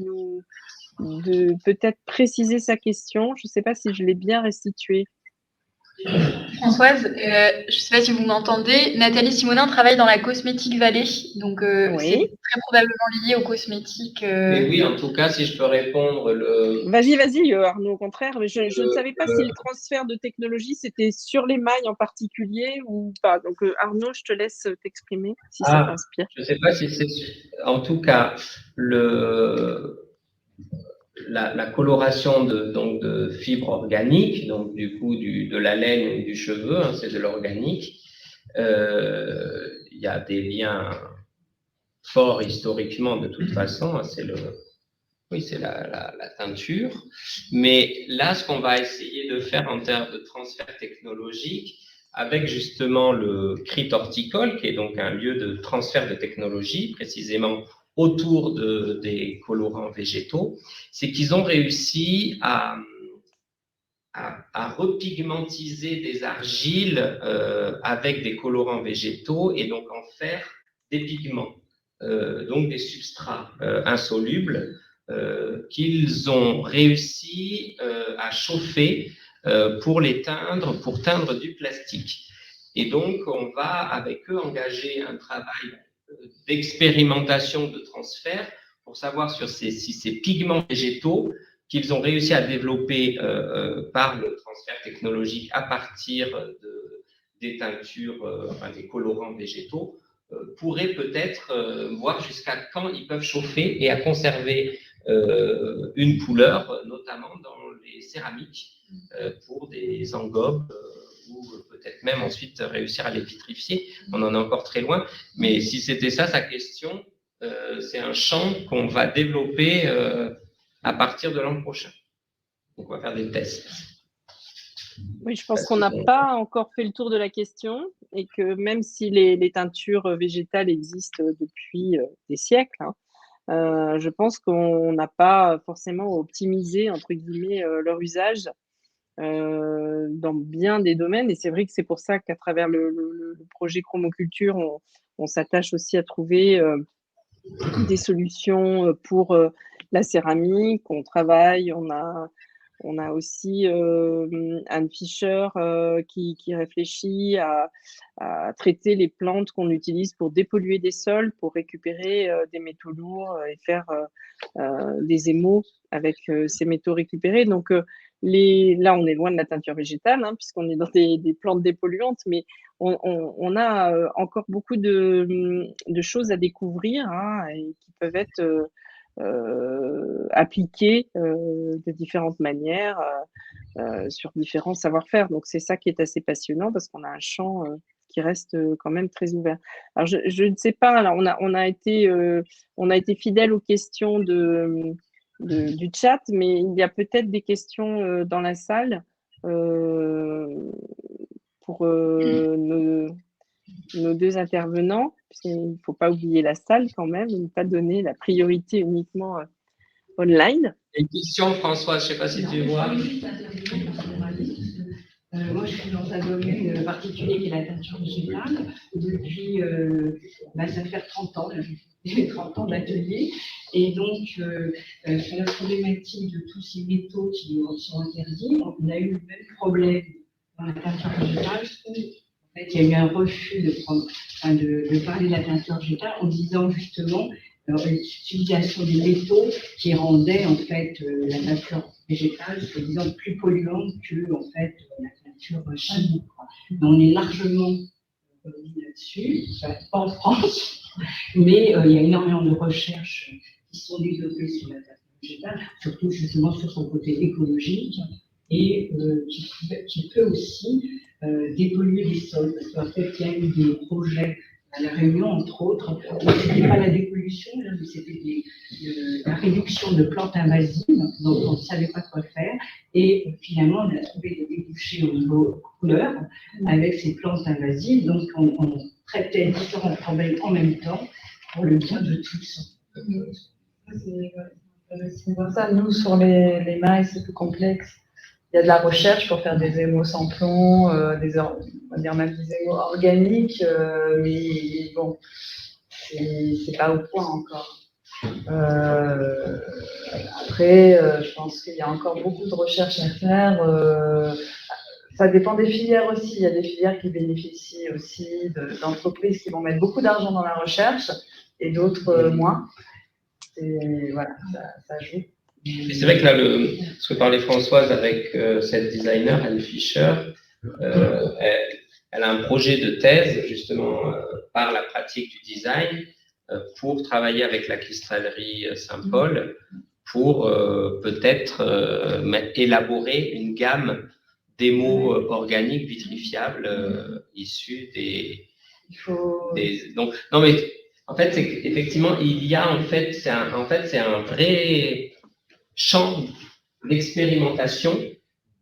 peut-être préciser sa question. Je ne sais pas si je l'ai bien restituée. Françoise, je ne sais pas si vous m'entendez. Nathalie Simonin travaille dans la Cosmétique Vallée, donc c'est très probablement lié aux cosmétiques. Mais oui, en tout cas, si je peux répondre. Vas-y, Arnaud, au contraire. Mais je ne savais pas si le transfert de technologie, c'était sur l'émail en particulier ou pas. Donc, Arnaud, je te laisse t'exprimer si ça t'inspire. Je ne sais pas si c'est. En tout cas, la coloration de fibres organiques, donc du coup de la laine et du cheveu, c'est de l'organique. Il y a des liens forts historiquement de toute façon, c'est la teinture. Mais là, ce qu'on va essayer de faire en termes de transfert technologique, avec justement le CRIT horticole, qui est donc un lieu de transfert de technologie, précisément autour des colorants végétaux, c'est qu'ils ont réussi à repigmentiser des argiles avec des colorants végétaux et donc en faire des pigments, donc des substrats insolubles qu'ils ont réussi à chauffer pour teindre du plastique. Et donc, on va avec eux engager un travail d'expérimentation de transfert pour savoir si ces pigments végétaux qu'ils ont réussi à développer par le transfert technologique à partir des teintures, des colorants végétaux, pourraient peut-être voir jusqu'à quand ils peuvent chauffer et à conserver une couleur, notamment dans les céramiques, pour des engobes ou peut-être même ensuite réussir à les vitrifier. On en est encore très loin, mais si c'était ça sa question, c'est un champ qu'on va développer à partir de l'an prochain. Donc, on va faire des tests. Oui, je pense qu'on n'a pas encore fait le tour de la question et que même si les teintures végétales existent depuis des siècles, je pense qu'on n'a pas forcément optimisé, entre guillemets, leur usage dans bien des domaines. Et c'est vrai que c'est pour ça qu'à travers le projet Chromoculture, on s'attache aussi à trouver des solutions pour la céramique. On travaille, on a On a aussi Anne Fischer qui réfléchit à traiter les plantes qu'on utilise pour dépolluer des sols, pour récupérer des métaux lourds et faire des émaux avec ces métaux récupérés. Donc là, on est loin de la teinture végétale, hein, puisqu'on est dans des plantes dépolluantes, mais on a encore beaucoup de choses à découvrir, hein, et qui peuvent être appliquées de différentes manières sur différents savoir-faire. Donc c'est ça qui est assez passionnant parce qu'on a un champ qui reste quand même très ouvert. Alors je ne sais pas, alors on a été fidèle aux questions du chat, mais il y a peut-être des questions dans la salle pour nos deux intervenants. Il ne faut pas oublier la salle quand même, et ne pas donner la priorité uniquement online. Une question, François, je ne sais pas si tu vois. Moi, je suis dans un domaine particulier qui est la teinture végétale depuis, ça fait 30 ans, j'ai 30 ans d'atelier. Et donc, sur la problématique de tous ces métaux qui sont interdits, on a eu le même problème dans la teinture végétale où, en fait, il y a eu un refus de parler de la teinture végétale en disant justement l'utilisation des métaux qui rendait en fait la teinture végétale, soi-disant plus polluante que en fait la teinture chimique. On est largement là-dessus, pas en France, mais il y a énormément de recherches qui sont développées sur la teinture végétale, surtout justement sur son côté écologique et qui peut aussi dépolluer les sols. Parce qu'en fait, il y a eu des projets à La Réunion, entre autres, ce n'était pas la dépollution, mais c'était la réduction de plantes invasives dont on ne savait pas quoi faire. Et finalement, on a trouvé des débouchés au niveau couleur avec ces plantes invasives. Donc, on traitait différents problèmes en même temps pour le bien de tous. C'est comme ça. Nous, sur les mailles, c'est plus complexe. Il y a de la recherche pour faire des émaux sans plomb, on va dire même des émaux organiques, mais bon, c'est pas au point encore. Après, je pense qu'il y a encore beaucoup de recherches à faire. Ça dépend des filières aussi. Il y a des filières qui bénéficient aussi d'entreprises qui vont mettre beaucoup d'argent dans la recherche et d'autres moins. Et voilà, ça joue. Et c'est vrai que là, ce que parlait Françoise avec cette designer, Anne Fischer, elle a un projet de thèse, justement, par la pratique du design, pour travailler avec la cristallerie Saint-Paul, pour peut-être élaborer une gamme d'émaux organiques vitrifiables issus donc, non, mais en fait, c'est qu'effectivement, il y a, c'est un vrai champ d'expérimentation.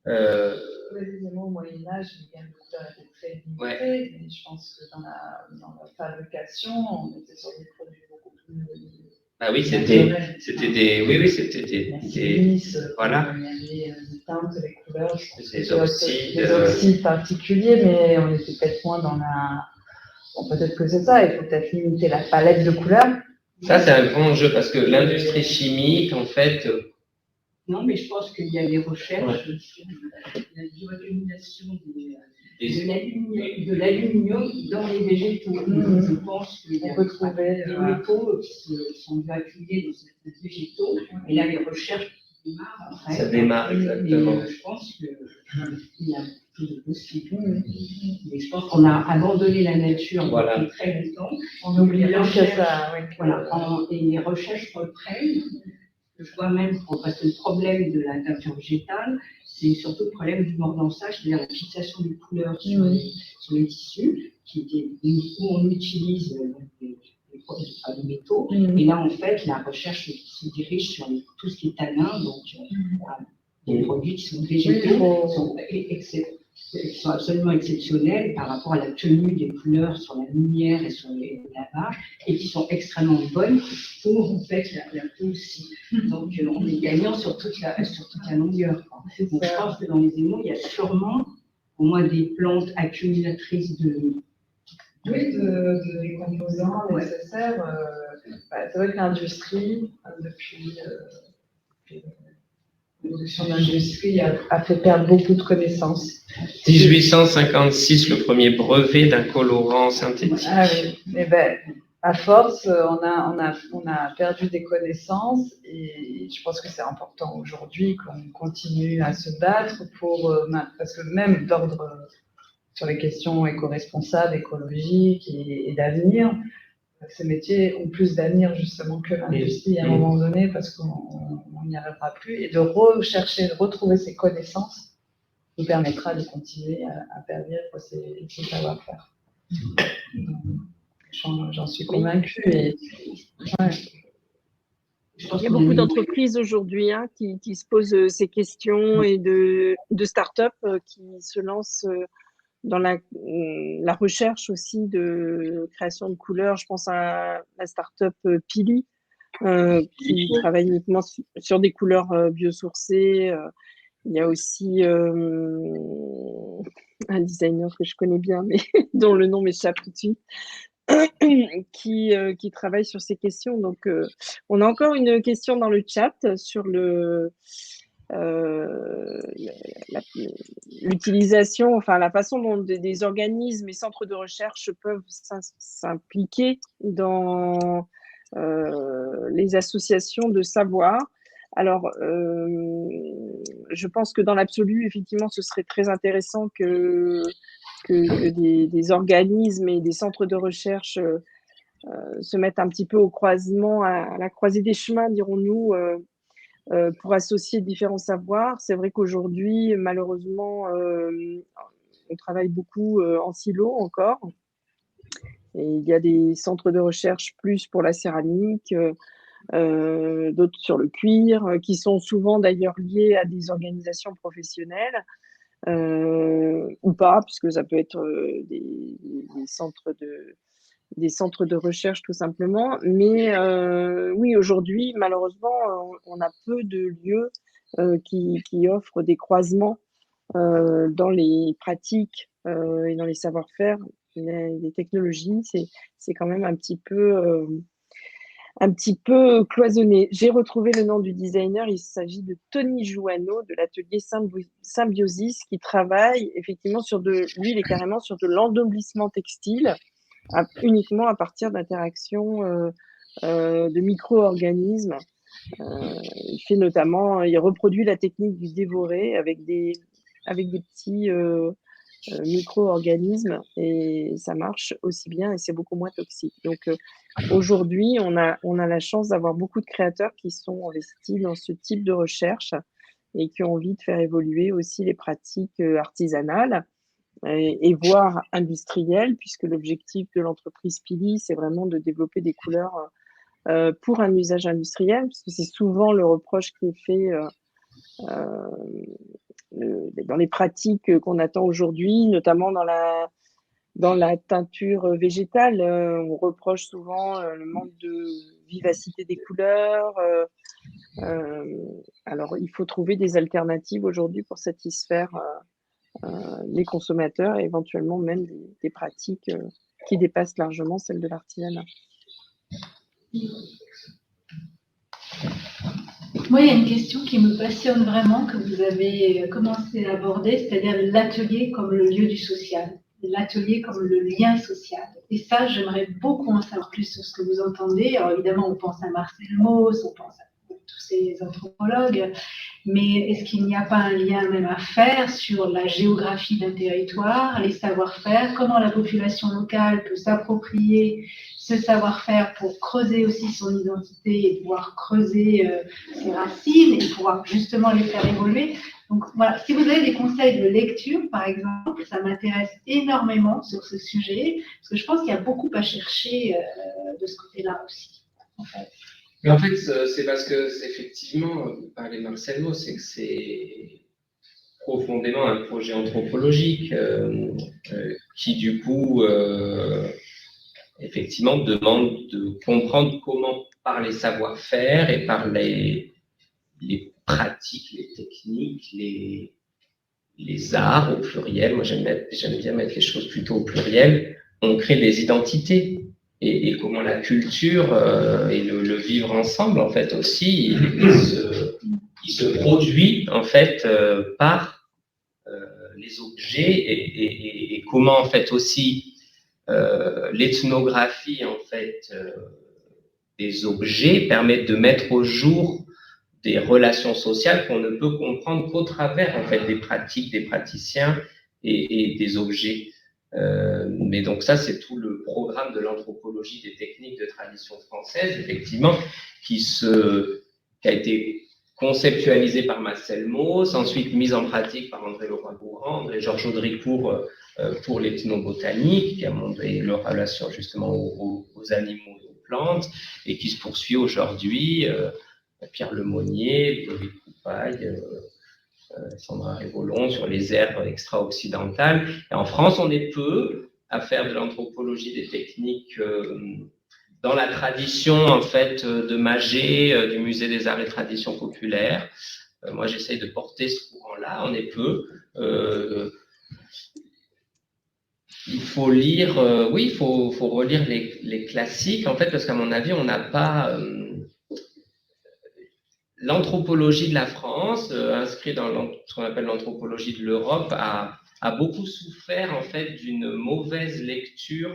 Les émaux au Moyen-Âge, les gammes de couleurs étaient très limitées, mais je pense que dans la fabrication, on était sur des produits beaucoup plus. Ah oui, c'était des. Voilà. Il y avait des teintes, des couleurs, des oxydes particuliers, mais on était peut-être moins dans la. Bon, peut-être que c'est ça, il faut peut-être limiter la palette de couleurs. Ça, c'est un grand enjeu parce que l'industrie chimique, en fait. Non, mais je pense qu'il y a des recherches sur la bioaccumulation de l'aluminium dans les végétaux. Je pense qu'il y a des métaux qui sont bioaccumulés dans ces végétaux. Et là, les recherches démarrent. Ça démarre, exactement. Je pense qu'il y a plus de possible. Mais je pense qu'on a abandonné la nature depuis très longtemps. On oublie que ça. Et les recherches reprennent. Je vois même, parce que le problème de la teinture végétale, c'est surtout le problème du mordançage, c'est-à-dire la fixation des couleurs sur les tissus, où on utilise des métaux. Et là, en fait, la recherche se dirige sur tout ce qui est tanin, donc des produits qui sont végétaux, qui sont absolument exceptionnels par rapport à la tenue des couleurs sur la lumière et sur les lavages, et qui sont extrêmement bonnes pour en fait la peau aussi. Donc on est gagnant sur toute la longueur. Donc je pense que dans les émaux, il y a sûrement au moins des plantes accumulatrices de composants nécessaires. C'est vrai que l'industrie, depuis L'évolution de l'industrie a fait perdre beaucoup de connaissances. 1856, le premier brevet d'un colorant synthétique. Ah oui, mais ben, à force, on a perdu des connaissances et je pense que c'est important aujourd'hui qu'on continue à se battre parce que même d'ordre sur les questions éco-responsables, écologiques et d'avenir, ces métiers ont plus d'avenir justement que l'industrie à un moment donné parce qu'on n'y arrivera plus et de rechercher, de retrouver ces connaissances nous permettra de continuer à pervivre ces savoir-faire. J'en suis convaincue. Et, ouais. Il y a beaucoup d'entreprises aujourd'hui qui se posent ces questions et de start-up qui se lancent dans la recherche aussi de création de couleurs. Je pense à la start-up Pili qui travaille uniquement sur des couleurs biosourcées. Il y a aussi un designer que je connais bien, mais dont le nom m'échappe tout de suite, qui travaille sur ces questions. Donc, on a encore une question dans le chat sur l'utilisation, enfin la façon dont des organismes et centres de recherche peuvent s'impliquer dans les associations de savoir. Alors, je pense que dans l'absolu, effectivement, ce serait très intéressant que des organismes et des centres de recherche se mettent un petit peu au croisement, à la croisée des chemins, dirons-nous, pour associer différents savoirs. C'est vrai qu'aujourd'hui, malheureusement, on travaille beaucoup en silo encore. Et il y a des centres de recherche plus pour la céramique, d'autres sur le cuir, qui sont souvent d'ailleurs liés à des organisations professionnelles. Ou pas, puisque ça peut être des centres de recherche tout simplement. Mais oui, aujourd'hui, malheureusement, on a peu de lieux qui offrent des croisements dans les pratiques et dans les savoir-faire, les technologies. C'est quand même un petit peu cloisonné. J'ai retrouvé le nom du designer, il s'agit de Tony Jouanneau de l'atelier Symbiosis qui travaille effectivement lui il est carrément sur de l'endoblissement textile uniquement à partir d'interactions de micro-organismes. Il reproduit la technique du dévoré avec des petits micro-organismes et ça marche aussi bien et c'est beaucoup moins toxique. Donc aujourd'hui, on a la chance d'avoir beaucoup de créateurs qui sont investis dans ce type de recherche et qui ont envie de faire évoluer aussi les pratiques artisanales et voire industrielles, puisque l'objectif de l'entreprise Pili, c'est vraiment de développer des couleurs pour un usage industriel, parce que c'est souvent le reproche qui est fait dans les pratiques qu'on attend aujourd'hui, notamment dans la teinture végétale. On reproche souvent le manque de vivacité des couleurs. Alors, il faut trouver des alternatives aujourd'hui pour satisfaire les consommateurs et éventuellement même des pratiques qui dépassent largement celles de l'artisanat. Moi, il y a une question qui me passionne vraiment, que vous avez commencé à aborder, c'est-à-dire l'atelier comme le lieu du social, l'atelier comme le lien social. Et ça, j'aimerais beaucoup en savoir plus sur ce que vous entendez. Alors évidemment, on pense à Marcel Mauss, on pense à tous ces anthropologues, mais est-ce qu'il n'y a pas un lien même à faire sur la géographie d'un territoire, les savoir-faire, comment la population locale peut s'approprier ce savoir-faire pour creuser aussi son identité et pouvoir creuser ses racines et pouvoir justement les faire évoluer. Donc voilà, si vous avez des conseils de lecture, par exemple, ça m'intéresse énormément sur ce sujet, parce que je pense qu'il y a beaucoup à chercher de ce côté-là aussi, en fait. Mais en fait, c'est parce que, effectivement, parler de Marcel Mauss, c'est que c'est profondément un projet anthropologique qui, du coup, effectivement, demande de comprendre comment, par les savoir-faire et par les pratiques, les techniques, les arts au pluriel, moi j'aime bien mettre les choses plutôt au pluriel, on crée des identités. Et comment la culture et le vivre ensemble, en fait, aussi, qui se produit en fait par les objets et comment en fait aussi l'ethnographie en fait des objets permet de mettre au jour des relations sociales qu'on ne peut comprendre qu'au travers en fait des pratiques, des praticiens et des objets. Mais donc ça, c'est tout le programme de l'anthropologie des techniques de tradition française, effectivement, qui a été conceptualisé par Marcel Mauss, ensuite mis en pratique par André Leroy-Gourand, André Georges Audricourt pour l'ethnobotanique, qui a montré leur relation justement aux animaux et aux plantes, et qui se poursuit aujourd'hui. Pierre Lemonnier, Ludovic Coupaille, Sandra Révolon sur les aires extra-occidentales. Et en France, on est peu à faire de l'anthropologie des techniques dans la tradition en fait de Magé, du Musée des Arts et Traditions Populaires. Moi, j'essaye de porter ce courant-là. On est peu. Il faut lire, oui, il faut relire les classiques en fait, parce qu'à mon avis, on n'a pas l'anthropologie de la France, inscrite dans ce qu'on appelle l'anthropologie de l'Europe, a beaucoup souffert en fait d'une mauvaise lecture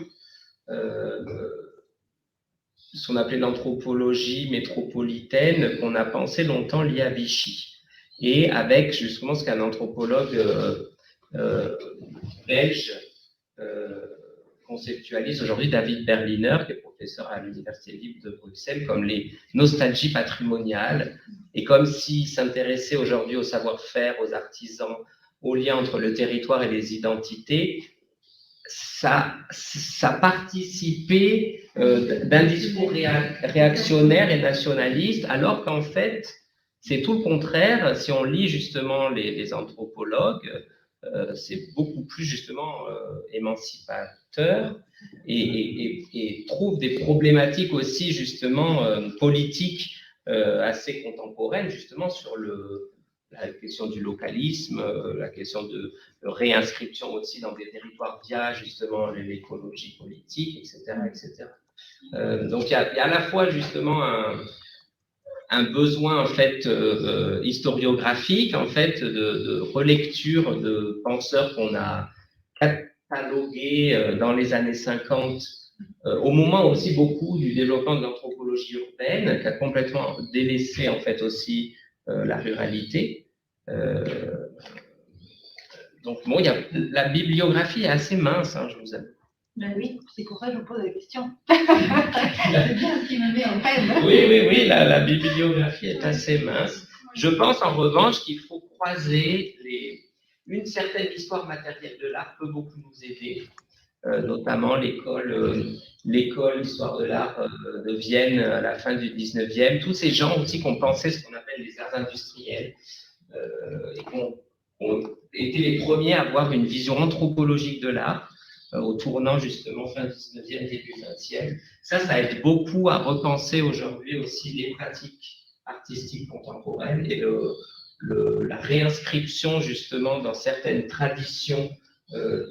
ce qu'on appelait l'anthropologie métropolitaine, qu'on a pensé longtemps liée à Vichy. Et avec justement ce qu'un anthropologue belge conceptualise aujourd'hui, David Berliner, qui est professeur à l'Université libre de Bruxelles, comme les nostalgies patrimoniales, et comme s'il s'intéressait aujourd'hui au savoir-faire, aux artisans, aux liens entre le territoire et les identités, ça participait d'un discours réactionnaire et nationaliste, alors qu'en fait, c'est tout le contraire. Si on lit justement les anthropologues, c'est beaucoup plus justement émancipateur et trouve des problématiques aussi justement politiques assez contemporaines justement sur la question du localisme, la question de réinscription aussi dans des territoires via justement l'écologie politique, etc. etc. Donc il y a à la fois justement un besoin en fait historiographique, en fait de relecture de penseurs qu'on a catalogués dans les années 50, au moment aussi beaucoup du développement de l'anthropologie urbaine, qui a complètement délaissé en fait aussi la ruralité. Donc bon, la bibliographie est assez mince, hein, je vous avoue. Ben oui, c'est pour ça que je vous pose la question. C'est bien ce qui me met en peine. Oui, la bibliographie est assez mince. Je pense en revanche qu'il faut croiser une certaine histoire matérielle de l'art peut beaucoup nous aider, notamment l'école d'histoire de l'art de Vienne à la fin du 19e. Tous ces gens aussi qui ont pensé ce qu'on appelle les arts industriels et qui ont été les premiers à avoir une vision anthropologique de l'art au tournant justement fin 19e, début 20e. Ça aide beaucoup à repenser aujourd'hui aussi les pratiques artistiques contemporaines et la réinscription justement dans certaines traditions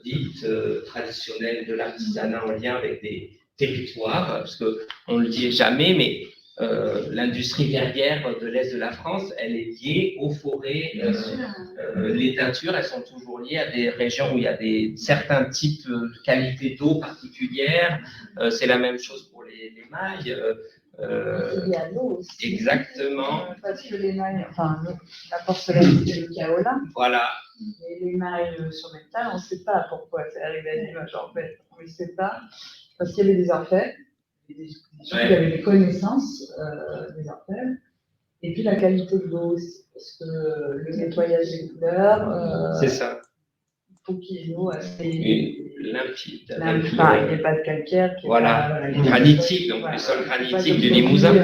dites traditionnelles de l'artisanat en lien avec des territoires, parce qu'on ne le dit jamais, mais l'industrie verrière de l'Est de la France, elle est liée aux forêts. Les teintures, elles sont toujours liées à des régions où il y a certains types de qualités d'eau particulières. C'est la même chose pour les mailles. Il y a l'eau aussi. Exactement. Parce que les mailles, enfin, la porcelaine, c'est le kaolin. Voilà. Et les mailles sur métal, on ne sait pas pourquoi c'est arrivé à l'image, en fait. On ne sait pas. Parce qu'il y avait des orfèvres. Il y avait des connaissances des orfèvres, et puis la qualité de l'eau aussi, parce que le nettoyage des couleurs, c'est ça. Il faut qu'il y ait une eau assez limpide. Il n'y ait pas de calcaire. Voilà, granitique, donc les sols granitiques du Limousin.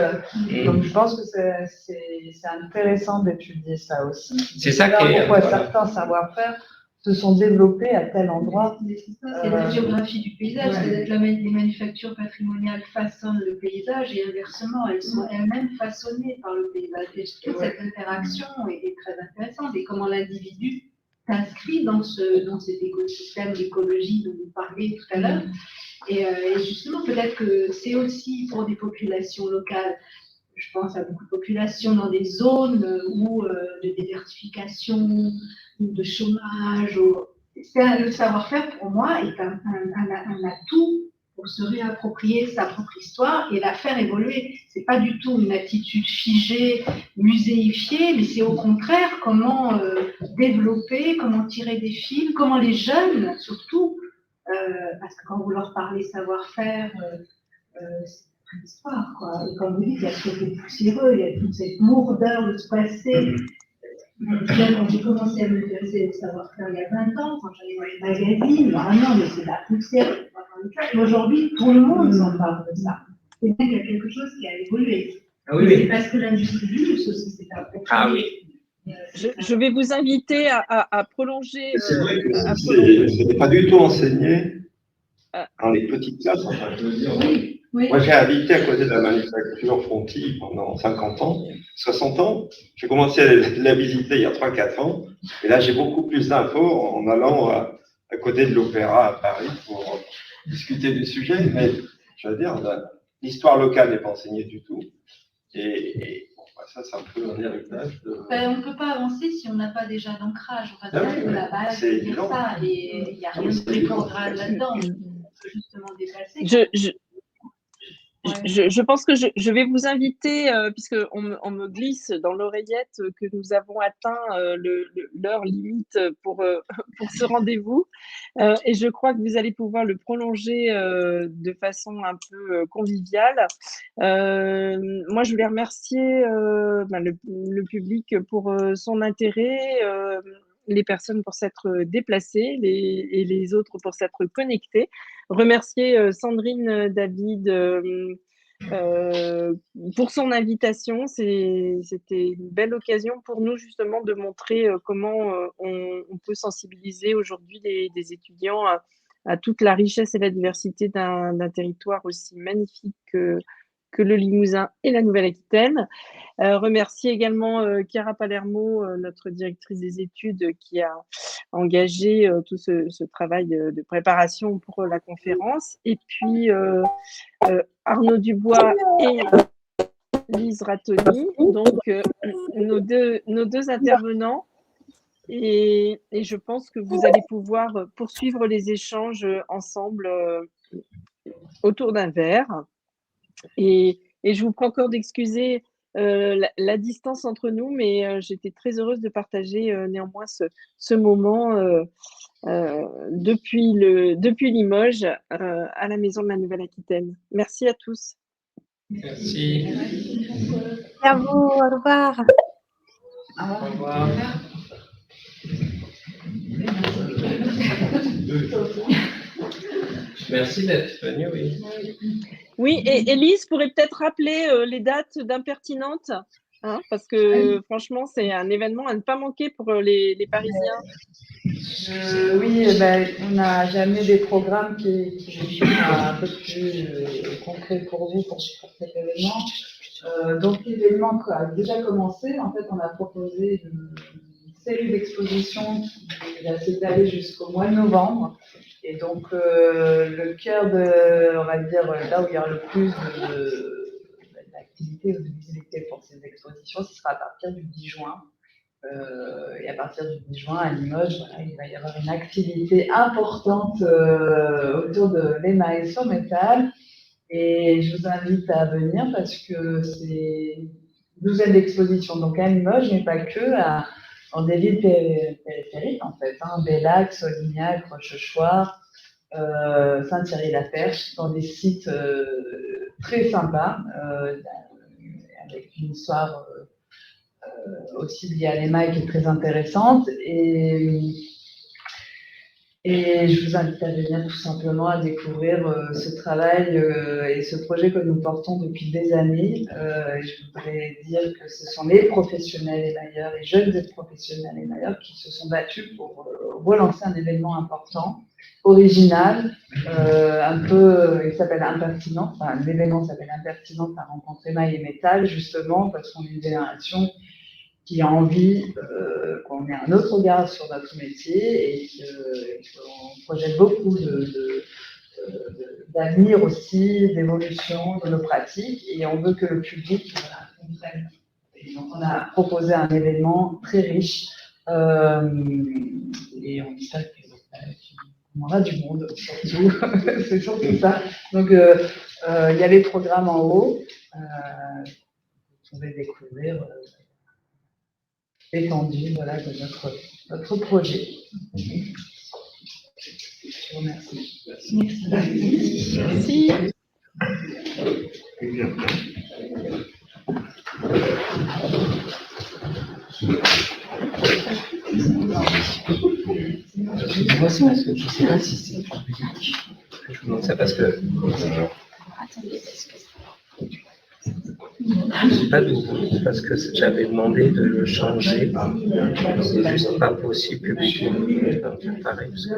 Donc je pense que c'est intéressant d'étudier ça aussi. C'est ça qui est. Pourquoi certains savoir-faire se sont développés à tel endroit. C'est la géographie du paysage, c'est-à-dire que les manufactures patrimoniales façonnent le paysage et inversement, elles sont elles-mêmes façonnées par le paysage. Et toute cette interaction est très intéressante et comment l'individu s'inscrit dans cet écosystème d'écologie dont vous parliez tout à l'heure. Et justement, peut-être que c'est aussi pour des populations locales je pense à beaucoup de populations dans des zones où de désertification, ou de chômage. Le savoir-faire, pour moi, est un atout pour se réapproprier sa propre histoire et la faire évoluer. Ce n'est pas du tout une attitude figée, muséifiée, mais c'est au contraire comment développer, comment tirer des fils, comment les jeunes, surtout, parce que quand vous leur parlez savoir-faire, c'est une histoire, quoi. Et comme vous dites, il y a ce côté poussiéreux, il y a toute cette lourdeur de ce passé. Quand j'ai commencé à m'intéresser au savoir-faire il y a 20 ans, quand j'allais voir les magazines, normalement, mais c'est de la poussière. Et aujourd'hui, tout le monde s'en parle de ça. C'est bien qu'il y a quelque chose qui a évolué. Ah oui, oui. Parce que l'industrie du luxe aussi, c'est un peu. Ah oui. Je vais vous inviter à prolonger. C'est vrai que ce n'est pas du tout enseigné dans les petites classes, enfin, je veux dire. Oui, oui. Moi, j'ai habité à côté de la manufacture Fonty pendant 50 ans, 60 ans. J'ai commencé à la visiter il y a 3-4 ans. Et là, j'ai beaucoup plus d'infos en allant à côté de l'Opéra à Paris pour discuter du sujet. Mais je veux dire, l'histoire locale n'est pas enseignée du tout. Et ça, c'est un peu un héritage de... On ne peut pas avancer si on n'a pas déjà d'ancrage. On va Ah dire oui, la base, c'est c'est dire évident. ça. Et il n'y a rien de rétrograde là-dedans. On peut justement dépasser. Je pense que je vais vous inviter, puisqu'on me glisse dans l'oreillette que nous avons atteint l'heure limite pour ce rendez-vous. Et je crois que vous allez pouvoir le prolonger de façon un peu conviviale. Moi, je voulais remercier le public pour son intérêt, les personnes pour s'être déplacées et les autres pour s'être connectés. Remercier Sandrine David pour son invitation. C'était une belle occasion pour nous justement de montrer comment on peut sensibiliser aujourd'hui des étudiants à toute la richesse et la diversité d'un territoire aussi magnifique que le Limousin et la Nouvelle-Aquitaine. Remercier également Chiara Palermo, notre directrice des études, qui a engagé tout ce travail de préparation pour la conférence. Et puis Arnaud Dubois et Lise Rattoni, donc nos deux intervenants. Et je pense que vous allez pouvoir poursuivre les échanges ensemble autour d'un verre. Et je vous prie encore d'excuser la distance entre nous, mais j'étais très heureuse de partager néanmoins ce moment depuis Limoges à la Maison de la Nouvelle-Aquitaine. Merci à tous. Merci. À vous, au revoir. Au revoir. Merci d'être venu, oui. Oui, et Élise pourrait peut-être rappeler les dates d'Impertinente, hein, parce que franchement, c'est un événement à ne pas manquer pour les Parisiens. Oui, on n'a jamais des programmes qui sont un peu plus concrets pour vous pour cet événement. Donc l'événement a déjà commencé. En fait, on a proposé une série d'expositions qui va s'étaler jusqu'au mois de novembre. Et donc le cœur de, on va dire, là où il y aura le plus d'activité ou de visibilité pour ces expositions, ce sera à partir du 10 juin. Et à partir du 10 juin, à Limoges, voilà, il va y avoir une activité importante autour de l'émail sur métal. Et je vous invite à venir parce que c'est une douzaine d'expositions donc à Limoges, mais pas que, dans des villes périphériques en fait, hein, Bellac, Solignac, Rochechouart, Saint-Thierry-la-Perche, dans des sites très sympas, avec une histoire aussi liée à l'émail qui est très intéressante. Et je vous invite à venir tout simplement à découvrir ce travail et ce projet que nous portons depuis des années. Je voudrais dire que ce sont les professionnels émailleurs, les jeunes et professionnels émailleurs qui se sont battus pour relancer un événement important, original, un peu, il s'appelle Impertinente, enfin l'événement s'appelle Impertinente, la rencontre émail et métal, justement parce qu'on est une génération qui a envie qu'on ait un autre regard sur notre métier et qu'on projette beaucoup d'avenir aussi, d'évolution de nos pratiques, et on veut que le public comprenne. Et donc, on a proposé un événement très riche, et on espère qu'on aura du monde, surtout. C'est surtout ça. Donc, il y a les programmes en haut. Vous pouvez découvrir l'étendue de notre projet. Je vous remercie. Merci. Moi, c'est parce que je ne sais pas si c'est public. Je vous demande ça parce que. Je ne sais pas d'où, parce que j'avais demandé de le changer. C'est juste pas possible publiquement. Pareil, parce que